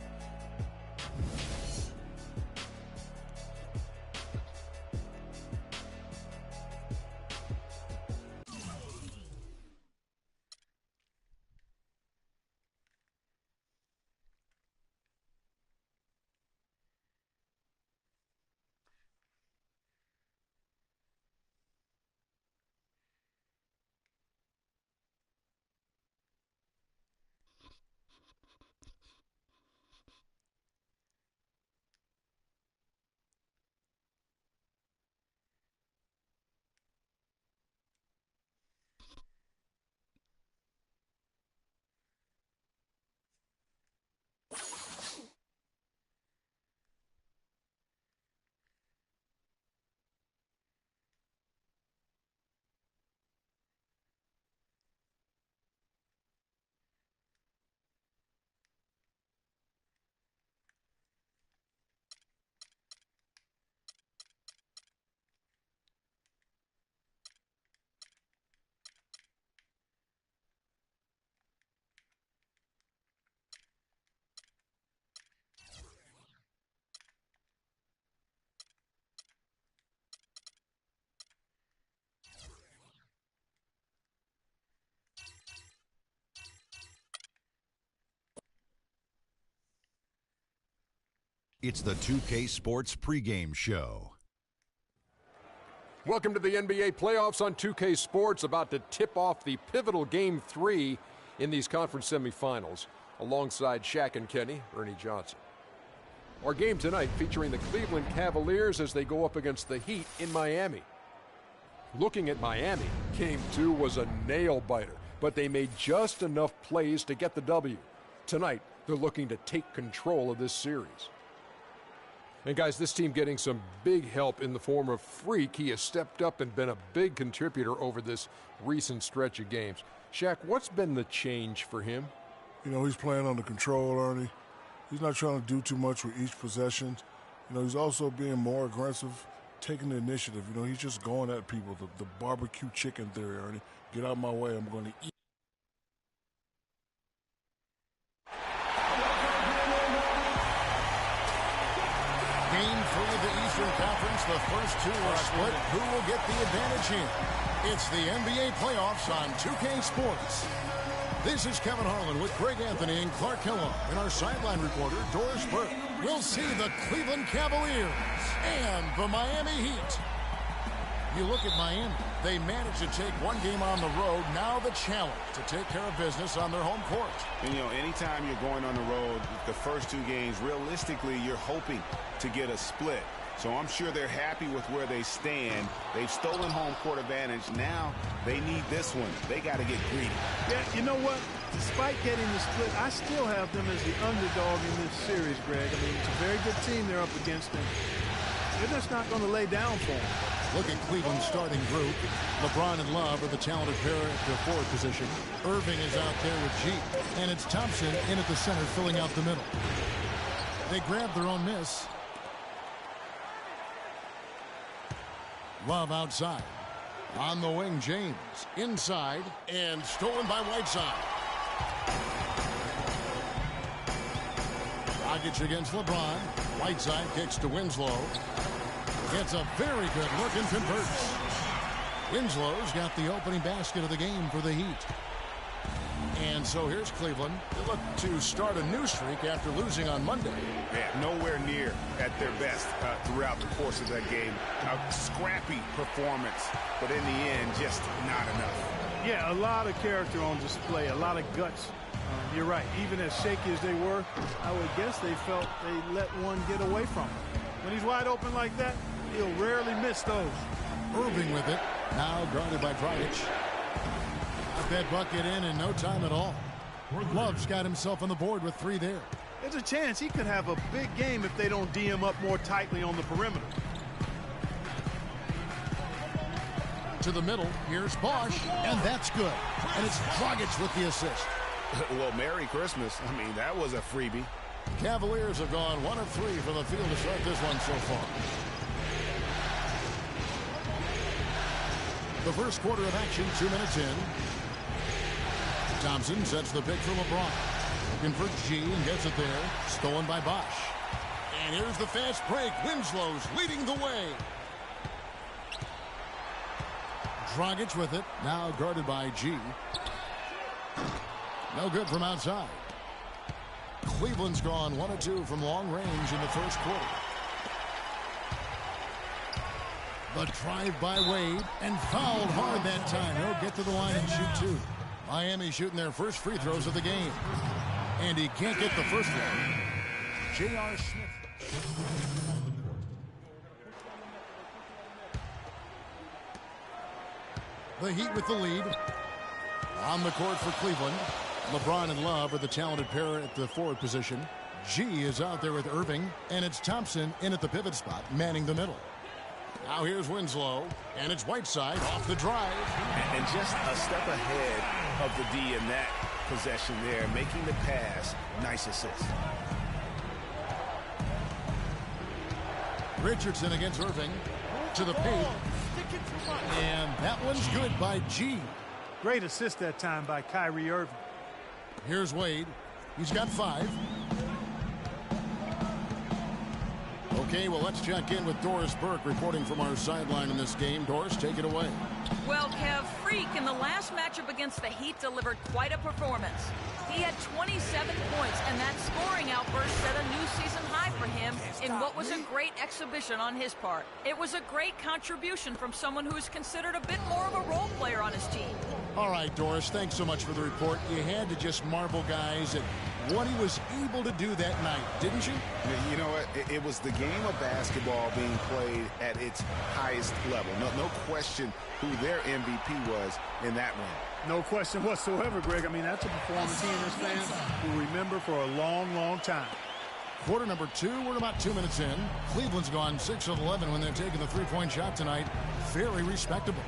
It's the 2K Sports pregame show. Welcome to the NBA playoffs on 2K Sports, about to tip off the pivotal Game 3 in these conference semifinals. Alongside Shaq and Kenny, Ernie Johnson. Our game tonight featuring the Cleveland Cavaliers as they go up against the Heat in Miami. Looking at Miami, Game 2 was a nail-biter, but they made just enough plays to get the W. Tonight, they're looking to take control of this series. And guys, this team getting some big help in the form of Freak. He has stepped up and been a big contributor over this recent stretch of games. Shaq, what's been the change for him? You know, he's playing under control, Ernie. He's not trying to do too much with each possession. You know, he's also being more aggressive, taking the initiative. You know, he's just going at people. The barbecue chicken theory, Ernie. Get out of my way, I'm going to eat. Game 3 of the Eastern Conference. The first two are split. Who will get the advantage here? It's the NBA playoffs on 2K Sports. This is Kevin Harlan with Greg Anthony and Clark Kellogg, and our sideline reporter, Doris Burke. We'll see the Cleveland Cavaliers and the Miami Heat. You look at Miami. They managed to take one game on the road. Now the challenge to take care of business on their home court. And, you know, anytime you're going on the road, the first two games, realistically, you're hoping to get a split. So I'm sure they're happy with where they stand. They've stolen home court advantage. Now they need this one. They got to get greedy. Yeah, you know what? Despite getting the split, I still have them as the underdog in this series, Greg. I mean, it's a very good team they're up against, and they're just not going to lay down for them. Look at Cleveland's starting group. LeBron and Love are the talented pair at the forward position. Irving is out there with G. And it's Thompson in at the center, filling out the middle. They grab their own miss. Love outside. On the wing, James. Inside, and stolen by Whiteside. Dragic against LeBron. Whiteside kicks to Winslow. Gets a very good look and converts. Winslow's got the opening basket of the game for the Heat. And so here's Cleveland. They look to start a new streak after losing on Monday. Yeah, nowhere near at their best throughout the course of that game. A scrappy performance, but in the end, just not enough. Yeah, a lot of character on display, a lot of guts. You're right. Even as shaky as they were, I would guess they felt they let one get away from him. When he's wide open like that, he'll rarely miss those. Irving with it. Now guarded by Dragic. Got that bucket in no time at all. Love's got himself on the board with 3 there. There's a chance he could have a big game if they don't D him up more tightly on the perimeter. To the middle, here's Bosch, and that's good. And it's Dragic with the assist. Well, Merry Christmas. I mean, that was a freebie. Cavaliers have gone 1 of 3 from the field to start this one so far. The first quarter of action, 2 minutes in. Thompson sets the pick for LeBron. Looking for G and gets it there. Stolen by Bosch. And here's the fast break. Winslow's leading the way. Dragic with it. Now guarded by G. No good from outside. Cleveland's gone 1 of 2 from long range in the first quarter. The drive by Wade, and fouled hard that time. He'll get to the line and shoot 2. Miami shooting their first free throws of the game. And he can't get the first one. J.R. Smith. The Heat with the lead. On the court for Cleveland. LeBron and Love are the talented pair at the forward position. G is out there with Irving, and it's Thompson in at the pivot spot, manning the middle. Now here's Winslow, and it's Whiteside off the drive. And just a step ahead of the D in that possession there, making the pass. Nice assist. Richardson against Irving. To the paint. And that one's good by G. Great assist that time by Kyrie Irving. Here's Wade. He's got 5. Okay, well, let's check in with Doris Burke reporting from our sideline in this game. Doris, take it away. Well, Kev, Freak in the last matchup against the Heat delivered quite a performance. He had 27 points, and that scoring outburst set a new season high for him in what was a great exhibition on his part. It was a great contribution from someone who is considered a bit more of a role player on his team. All right, Doris, thanks so much for the report. You had to just marvel, guys, at what he was able to do that night, didn't you? You know what? It was the game of basketball being played at its highest level. No question who their MVP was in that win. No question whatsoever, Greg. I mean, that's a performance he and his fans will remember for a long, long time. Quarter number 2, we're about 2 minutes in. Cleveland's gone 6 of 11 when they're taking the three-point shot tonight. Very respectable.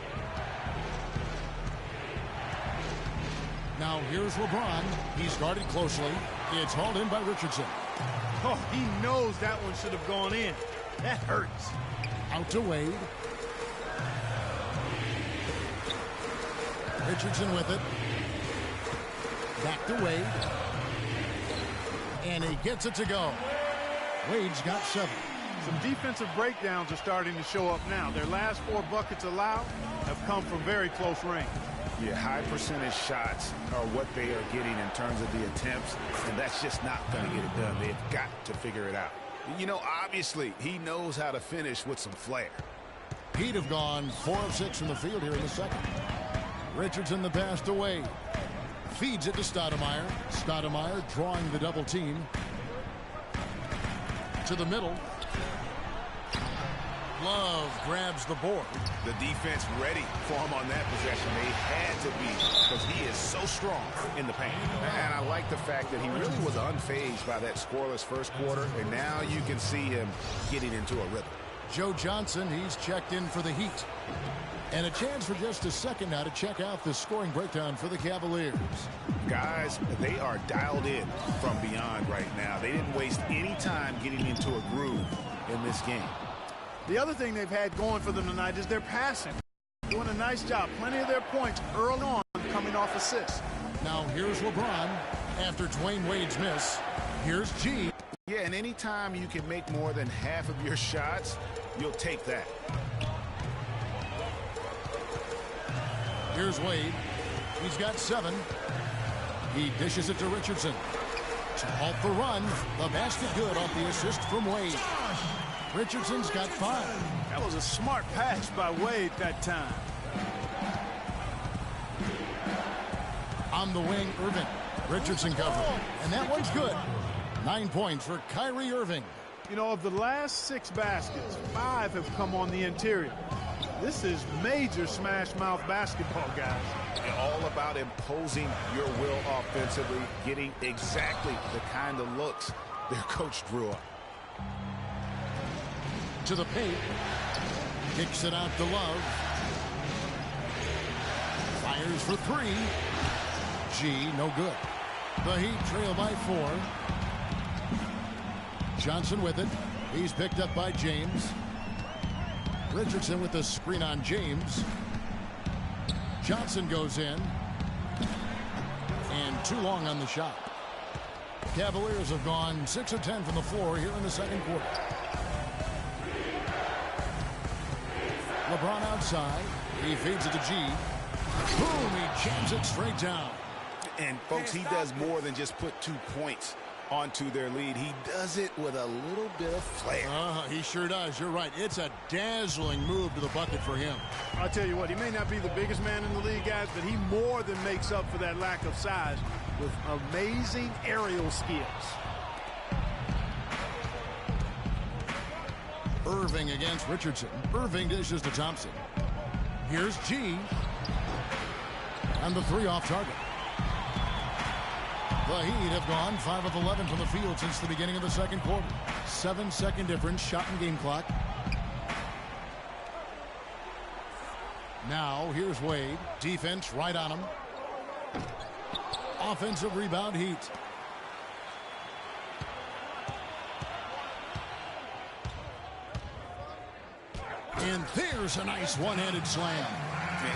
Now here's LeBron. He's guarded closely. It's hauled in by Richardson. Oh, he knows that one should have gone in. That hurts. Out to Wade. Richardson with it. Back to Wade. And he gets it to go. Wade's got 7. Some defensive breakdowns are starting to show up now. Their last 4 buckets allowed have come from very close range. Yeah, high percentage shots are what they are getting in terms of the attempts, and that's just not going to get it done. They've got to figure it out. You know, obviously, he knows how to finish with some flair. Heat have gone 4 of 6 from the field here in the second. Richardson the pass to Wade. Feeds it to Stoudemire. Stoudemire drawing the double team. To the middle. Love grabs the board. The defense ready for him on that possession. They had to be, because he is so strong in the paint. And I like the fact that he really was unfazed by that scoreless first quarter, and now you can see him getting into a rhythm. Joe Johnson, he's checked in for the Heat. And a chance for just a second now to check out the scoring breakdown for the Cavaliers. Guys, they are dialed in from beyond right now. They didn't waste any time getting into a groove in this game. The other thing they've had going for them tonight is their passing. Doing a nice job. Plenty of their points early on coming off assists. Now here's LeBron after Dwayne Wade's miss. Here's G. Yeah, and anytime you can make more than half of your shots, you'll take that. Here's Wade. He's got 7. He dishes it to Richardson. To halt the run. The basket good off the assist from Wade. Richardson's got 5. That was a smart pass by Wade that time. On the wing, Irving. Richardson covered. And that one's good. 9 points for Kyrie Irving. You know, of the last 6 baskets, 5 have come on the interior. This is major smash-mouth basketball, guys. All about imposing your will offensively, getting exactly the kind of looks their coach drew up. To the paint. Kicks it out to Love. Fires for 3. G, no good. The Heat trail by 4. Johnson with it. He's picked up by James. Richardson with the screen on James. Johnson goes in. And too long on the shot. Cavaliers have gone 6 of 10 from the floor here in the second quarter. LeBron outside. He feeds it to G. Boom, he jams it straight down. And, folks, he does more than just put 2 points onto their lead. He does it with a little bit of flair. He sure does. You're right. It's a dazzling move to the bucket for him. I'll tell you what, he may not be the biggest man in the league, guys, but he more than makes up for that lack of size with amazing aerial skills. Irving against Richardson. Irving dishes to Thompson. Here's G. And the 3 off target. The Heat have gone 5 of 11 from the field since the beginning of the second quarter. 7-second difference, shot and game clock. Now, here's Wade. Defense right on him. Offensive rebound, Heat. And there's a nice one-handed slam.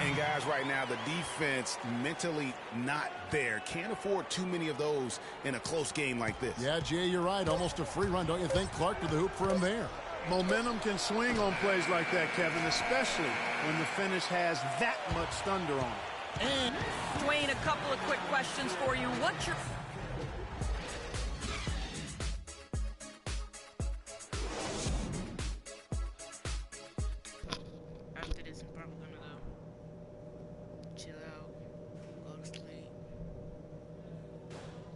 And guys, right now, the defense mentally not there. Can't afford too many of those in a close game like this. Yeah, Jay, you're right. Almost a free run, don't you think? Clark to the hoop for him there. Momentum can swing on plays like that, Kevin, especially when the finish has that much thunder on it. And Dwayne, a couple of quick questions for you. What's your... After this, I'm probably gonna go chill out, go to sleep,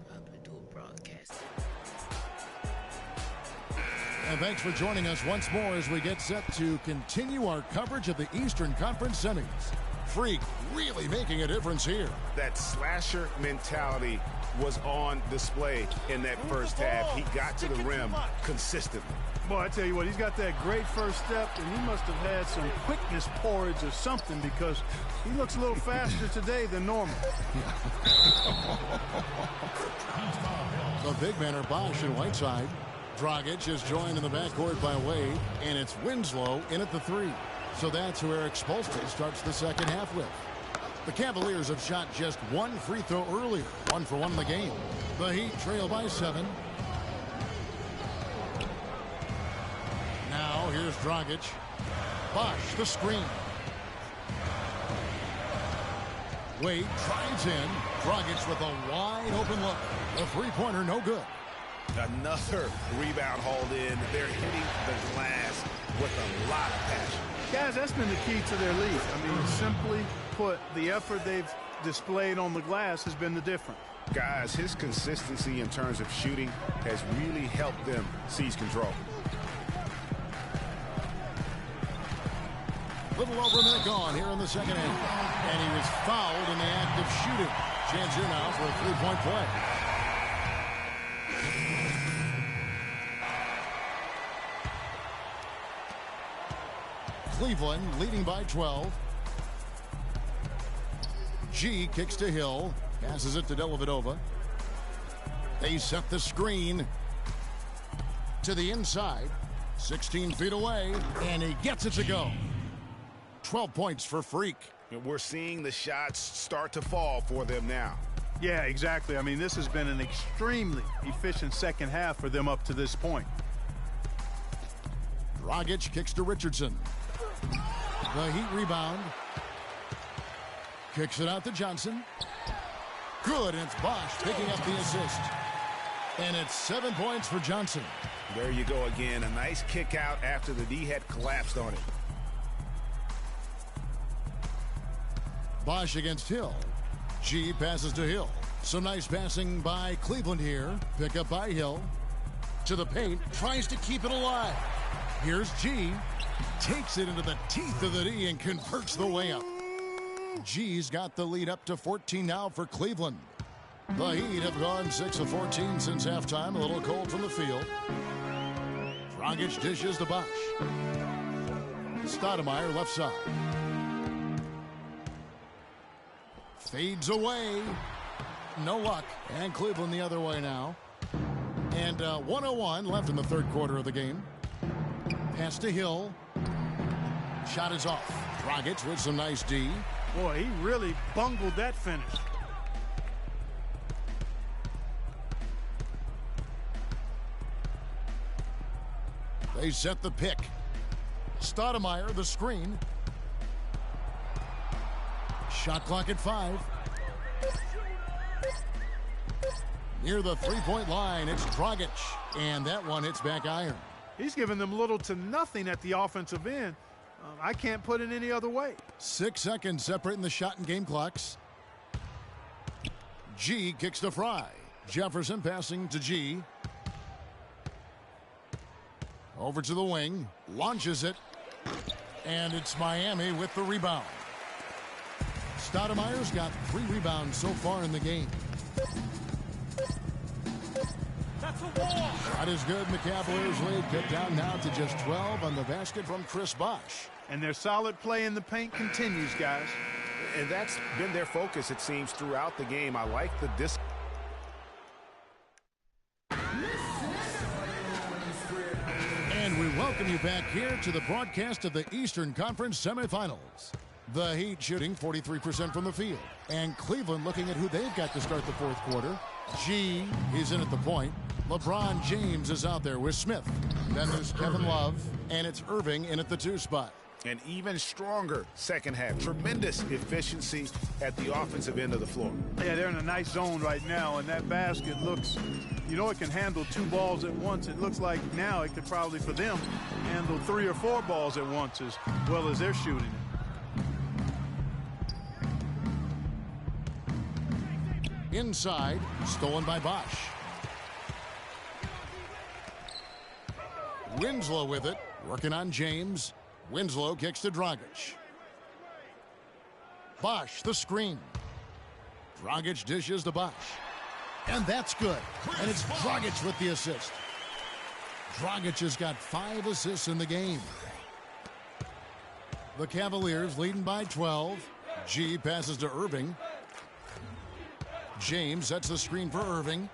probably do a broadcast. And thanks for joining us once more as we get set to continue our coverage of the Eastern Conference semis. Freak really making a difference here. That slasher mentality was on display in that first half. He got to the rim consistently. Boy, I tell you what, he's got that great first step, and he must have had some quickness porridge or something because he looks a little faster today than normal. The big men are Bosch and Whiteside. Dragic is joined in the backcourt by Wade, and it's Winslow in at the 3. So that's who Eric Spoelstra starts the second half with. The Cavaliers have shot just one free throw earlier, 1 for 1 in the game. The Heat trail by 7. Now here's Dragic. Bosch the screen. Wade drives in. Dragic with a wide open look. The three-pointer no good. Another rebound hauled in. They're hitting the glass with a lot of passion. Guys, that's been the key to their lead. I mean, simply put, the effort they've displayed on the glass has been the difference. Guys, his consistency in terms of shooting has really helped them seize control. Little over a minute gone here in the second half. And he was fouled in the act of shooting. Chance here now for a three-point play. Cleveland leading by 12. G kicks to Hill. Passes it to Dellavedova. They set the screen to the inside. 16 feet away. And he gets it to go. 12 points for Freak. We're seeing the shots start to fall for them now. Yeah, exactly. I mean, this has been an extremely efficient second half for them up to this point. Dragic kicks to Richardson. The Heat rebound. Kicks it out to Johnson. Good, and it's Bosch picking up the assist. And it's 7 points for Johnson. There you go again. A nice kick out after the D had collapsed on it. Bosch against Hill. G passes to Hill. Some nice passing by Cleveland here. Pick up by Hill. To the paint. Tries to keep it alive. Here's G. Takes it into the teeth of the D and converts the layup. G's got the lead up to 14 now for Cleveland. The Heat have gone 6 of 14 since halftime. A little cold from the field. Dragic dishes to Bosch. Stoudemire left side. Fades away. No luck. And Cleveland the other way now. And 1:01 left in the third quarter of the game. Pass to Hill. Shot is off. Dragic with some nice D. Boy, he really bungled that finish. They set the pick. Stoudemire the screen. Shot clock at 5. Near the three-point line, it's Dragic. And that one hits back iron. He's given them little to nothing at the offensive end. I can't put it any other way. 6 seconds separating the shot and game clocks. G kicks to Fry. Jefferson passing to G. Over to the wing. Launches it. And it's Miami with the rebound. Stoudemire's got 3 rebounds so far in the game. That's a wall. Shot is good, and the Cavaliers lead cut down now to just 12 on the basket from Chris Bosch. And their solid play in the paint continues, guys. And that's been their focus, it seems, throughout the game. I like the And we welcome you back here to the broadcast of the Eastern Conference semifinals. The Heat shooting 43% from the field. And Cleveland looking at who they've got to start the fourth quarter. G, he's in at the point. LeBron James is out there with Smith. Then there's Kevin Love, and it's Irving in at the 2 spot. An even stronger second half. Tremendous efficiency at the offensive end of the floor. Yeah, they're in a nice zone right now, and that basket looks, you know, it can handle 2 balls at once. It looks like now it could probably, for them, handle 3 or 4 balls at once as well as they're shooting it. Inside, stolen by Bosch. Winslow with it, working on James. Winslow kicks to Dragic. Bosch, the screen. Dragic dishes to Bosch. And that's good. And it's Dragic with the assist. Dragic has got 5 assists in the game. The Cavaliers leading by 12. G passes to Irving. James sets the screen for Irving.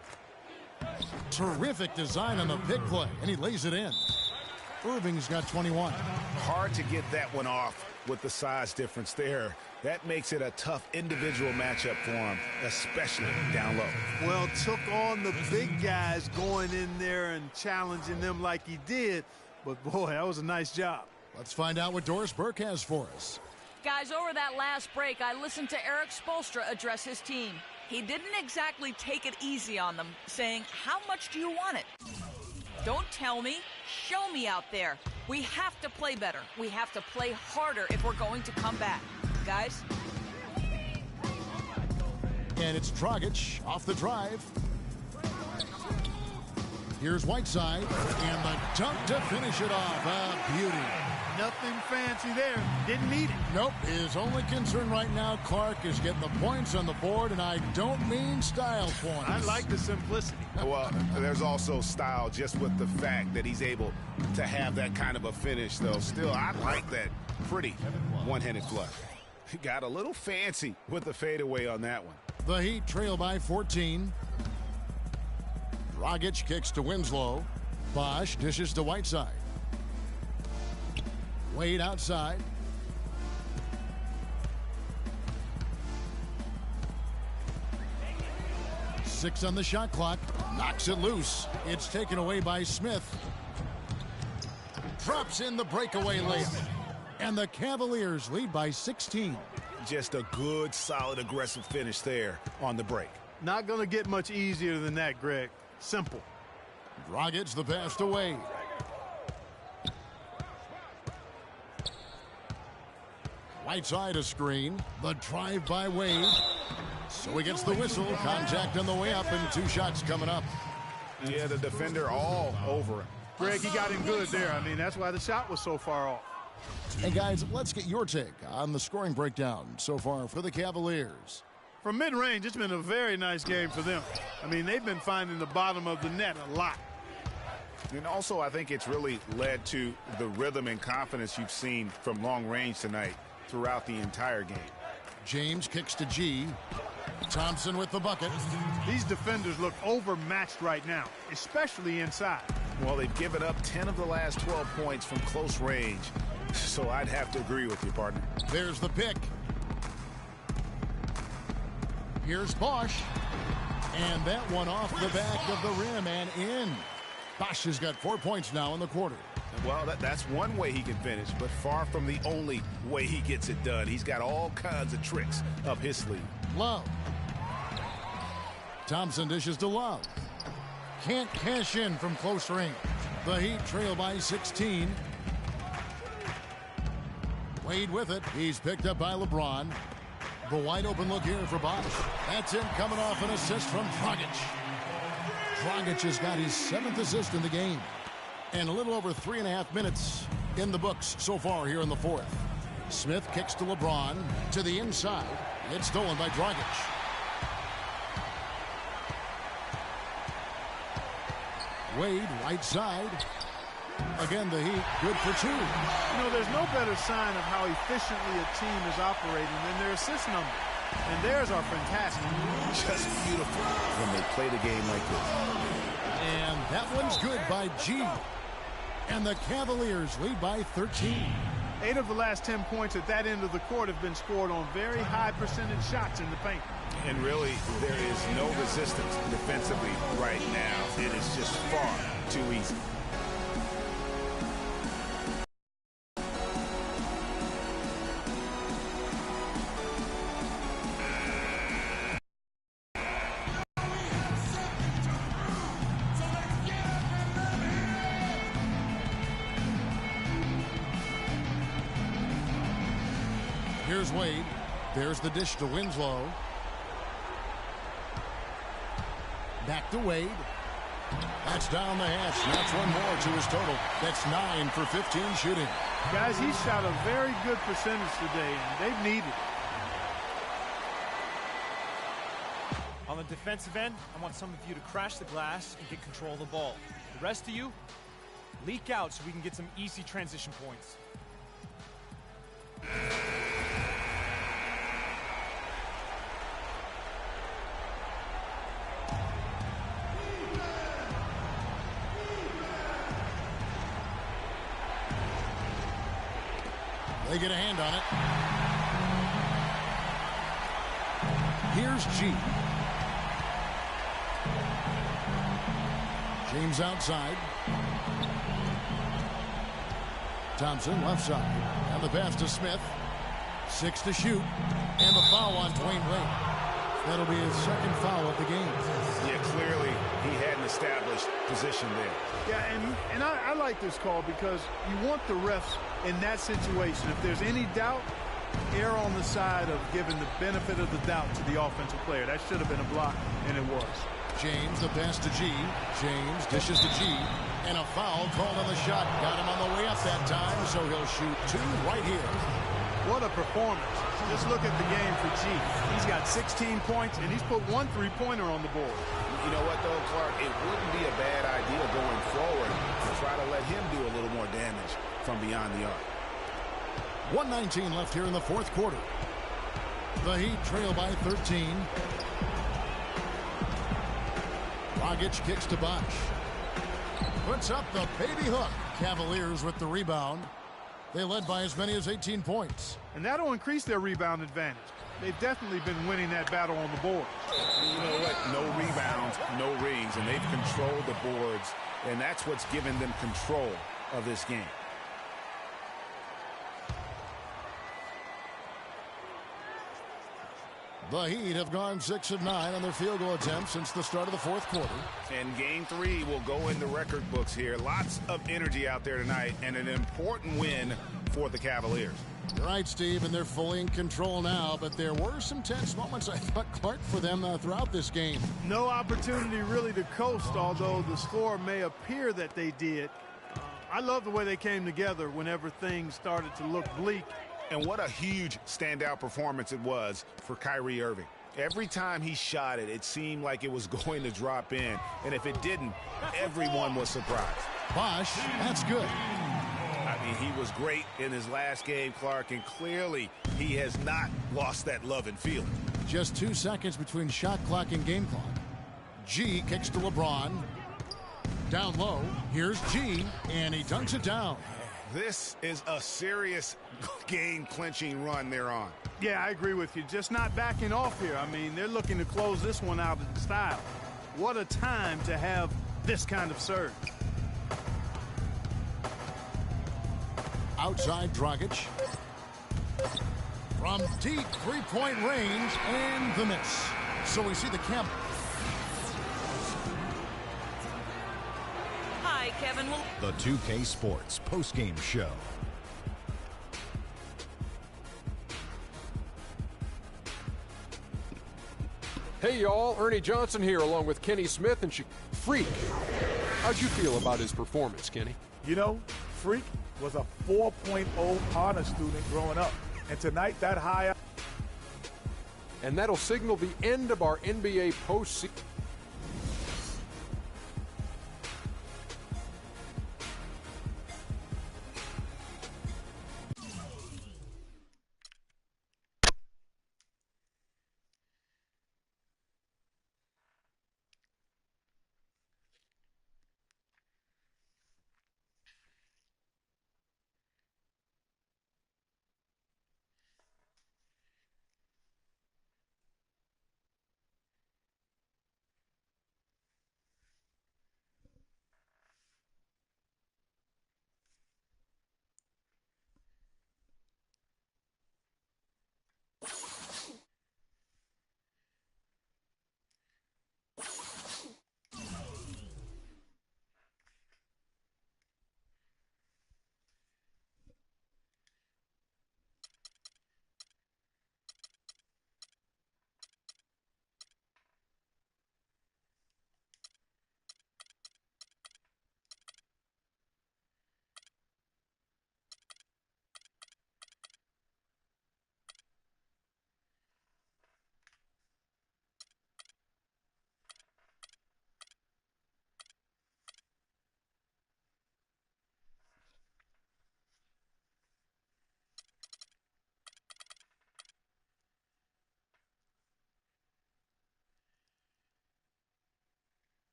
Terrific design on the pick play, and he lays it in. Irving's got 21. Hard to get that one off with the size difference there. That makes it a tough individual matchup for him, especially down low. Well, took on the big guys going in there and challenging them like he did. But, boy, that was a nice job. Let's find out what Doris Burke has for us. Guys, over that last break, I listened to Eric Spoelstra address his team. He didn't exactly take it easy on them, saying, how much do you want it? Don't tell me, show me out there. We have to play better. We have to play harder if we're going to come back. Guys? And it's Dragic off the drive. Here's Whiteside, and the dunk to finish it off. A beauty. Nothing fancy there. Didn't need it. Nope. His only concern right now, Clark, is getting the points on the board, and I don't mean style points. I like the simplicity. Well, there's also style just with the fact that he's able to have that kind of a finish, though. Still, I like that pretty one-handed flush. He got a little fancy with the fadeaway on that one. The Heat trail by 14. Dragic kicks to Winslow. Bosch dishes to Whiteside. Wade outside. Six on the shot clock. Knocks it loose. It's taken away by Smith. Drops in the breakaway layup. And the Cavaliers lead by 16. Just a good, solid, aggressive finish there on the break. Not going to get much easier than that, Greg. Simple. Dragic the pass to Wade. Whiteside a screen. The drive by Wade. So he gets the whistle. Contact on the way up and 2 shots coming up. Yeah, the defender all over him. Greg, he got him good there. I mean, that's why the shot was so far off. And guys, let's get your take on the scoring breakdown so far for the Cavaliers. From mid-range, it's been a very nice game for them. I mean, they've been finding the bottom of the net a lot. And also, I think it's really led to the rhythm and confidence you've seen from long range tonight throughout the entire game. James kicks to G. Thompson with the bucket. These defenders look overmatched right now, especially inside. Well, they've given up 10 of the last 12 points from close range. So I'd have to agree with you, partner. There's the pick. Here's Bosch. And that one off the back of the rim and in. Bosch has got 4 points now in the quarter. Well, that's one way he can finish, but far from the only way he gets it done. He's got all kinds of tricks up his sleeve. Love. Thompson dishes to Love. Can't cash in from close range. The Heat trail by 16. Wade with it. He's picked up by LeBron. The wide open look here for Bosch. That's it, coming off an assist from Dragic. Dragic has got his 7th assist in the game. And a little over 3.5 minutes in the books so far here in the 4th. Smith kicks to LeBron to the inside. It's stolen by Dragic. Wade, right side. Again, the Heat, good for 2. You know, there's no better sign of how efficiently a team is operating than their assist number. And theirs are fantastic. Just beautiful when they play the game like this. And that one's good by G. And the Cavaliers lead by 13. 8 of the last 10 points at that end of the court have been scored on very high percentage shots in the paint. And really, there is no resistance defensively right now. It is just far too easy. Here's Wade. There's the dish to Winslow. Back to Wade. That's down the hatch. That's one more to his total. That's 9 for 15 shooting. Guys, he shot a very good percentage today, and they've needed it. On the defensive end, I want some of you to crash the glass and get control of the ball. The rest of you, leak out so we can get some easy transition points. They get a hand on it. Here's G. James outside. Thompson left side. And the pass to Smith. 6 to shoot. And the foul on Dwayne Wade. That'll be his second foul of the game. Yeah, clearly he had an established position there. Yeah, and I like this call because you want the refs in that situation. If there's any doubt, err on the side of giving the benefit of the doubt to the offensive player. That should have been a block, and it was. James, the pass to G. James dishes to G. And a foul called on the shot. Got him on the way up that time, so he'll shoot 2 right here. What a performance. Just look at the game for G. He's got 16 points, and he's put 1 3-pointer on the board. You know what, though, Clark? It wouldn't be a bad idea going forward to try to let him do a little more damage from beyond the arc. 1:19 left here in the fourth quarter. The Heat trail by 13. Dragic kicks to Bosch. Puts up the baby hook. Cavaliers with the rebound. They led by as many as 18 points. And that'll increase their rebound advantage. They've definitely been winning that battle on the board. You know what? No rebounds, no rings, and they've controlled the boards, and that's what's given them control of this game. The Heat have gone 6 of 9 on their field goal attempts since the start of the fourth quarter. And game 3 will go in the record books here. Lots of energy out there tonight, and an important win for the Cavaliers. You're right, Steve, and they're fully in control now, but there were some tense moments, I thought, Clark, for them throughout this game. No opportunity really to coast, although the score may appear that they did. I love the way they came together whenever things started to look bleak. And what a huge standout performance it was for Kyrie Irving. Every time he shot it, it seemed like it was going to drop in. And if it didn't, everyone was surprised. Bosch, that's good. I mean, he was great in his last game, Clark, and clearly he has not lost that love and feeling. Just 2 seconds between shot clock and game clock. G kicks to LeBron. Down low, here's G, and he dunks it down. This is a serious game-clinching run they're on. Yeah, I agree with you. Just not backing off here. I mean, they're looking to close this one out in style. What a time to have this kind of surge. Outside Dragic. From deep three-point range, and the miss. So we see the Cavs. Hi, Kevin. The 2K Sports postgame show. Hey, y'all. Ernie Johnson here, along with Kenny Smith and Freak. How'd you feel about his performance, Kenny? You know, Freak was a 4.0 honor student growing up. And tonight, that high. And that'll signal the end of our NBA postseason.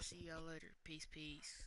See y'all later. Peace, peace.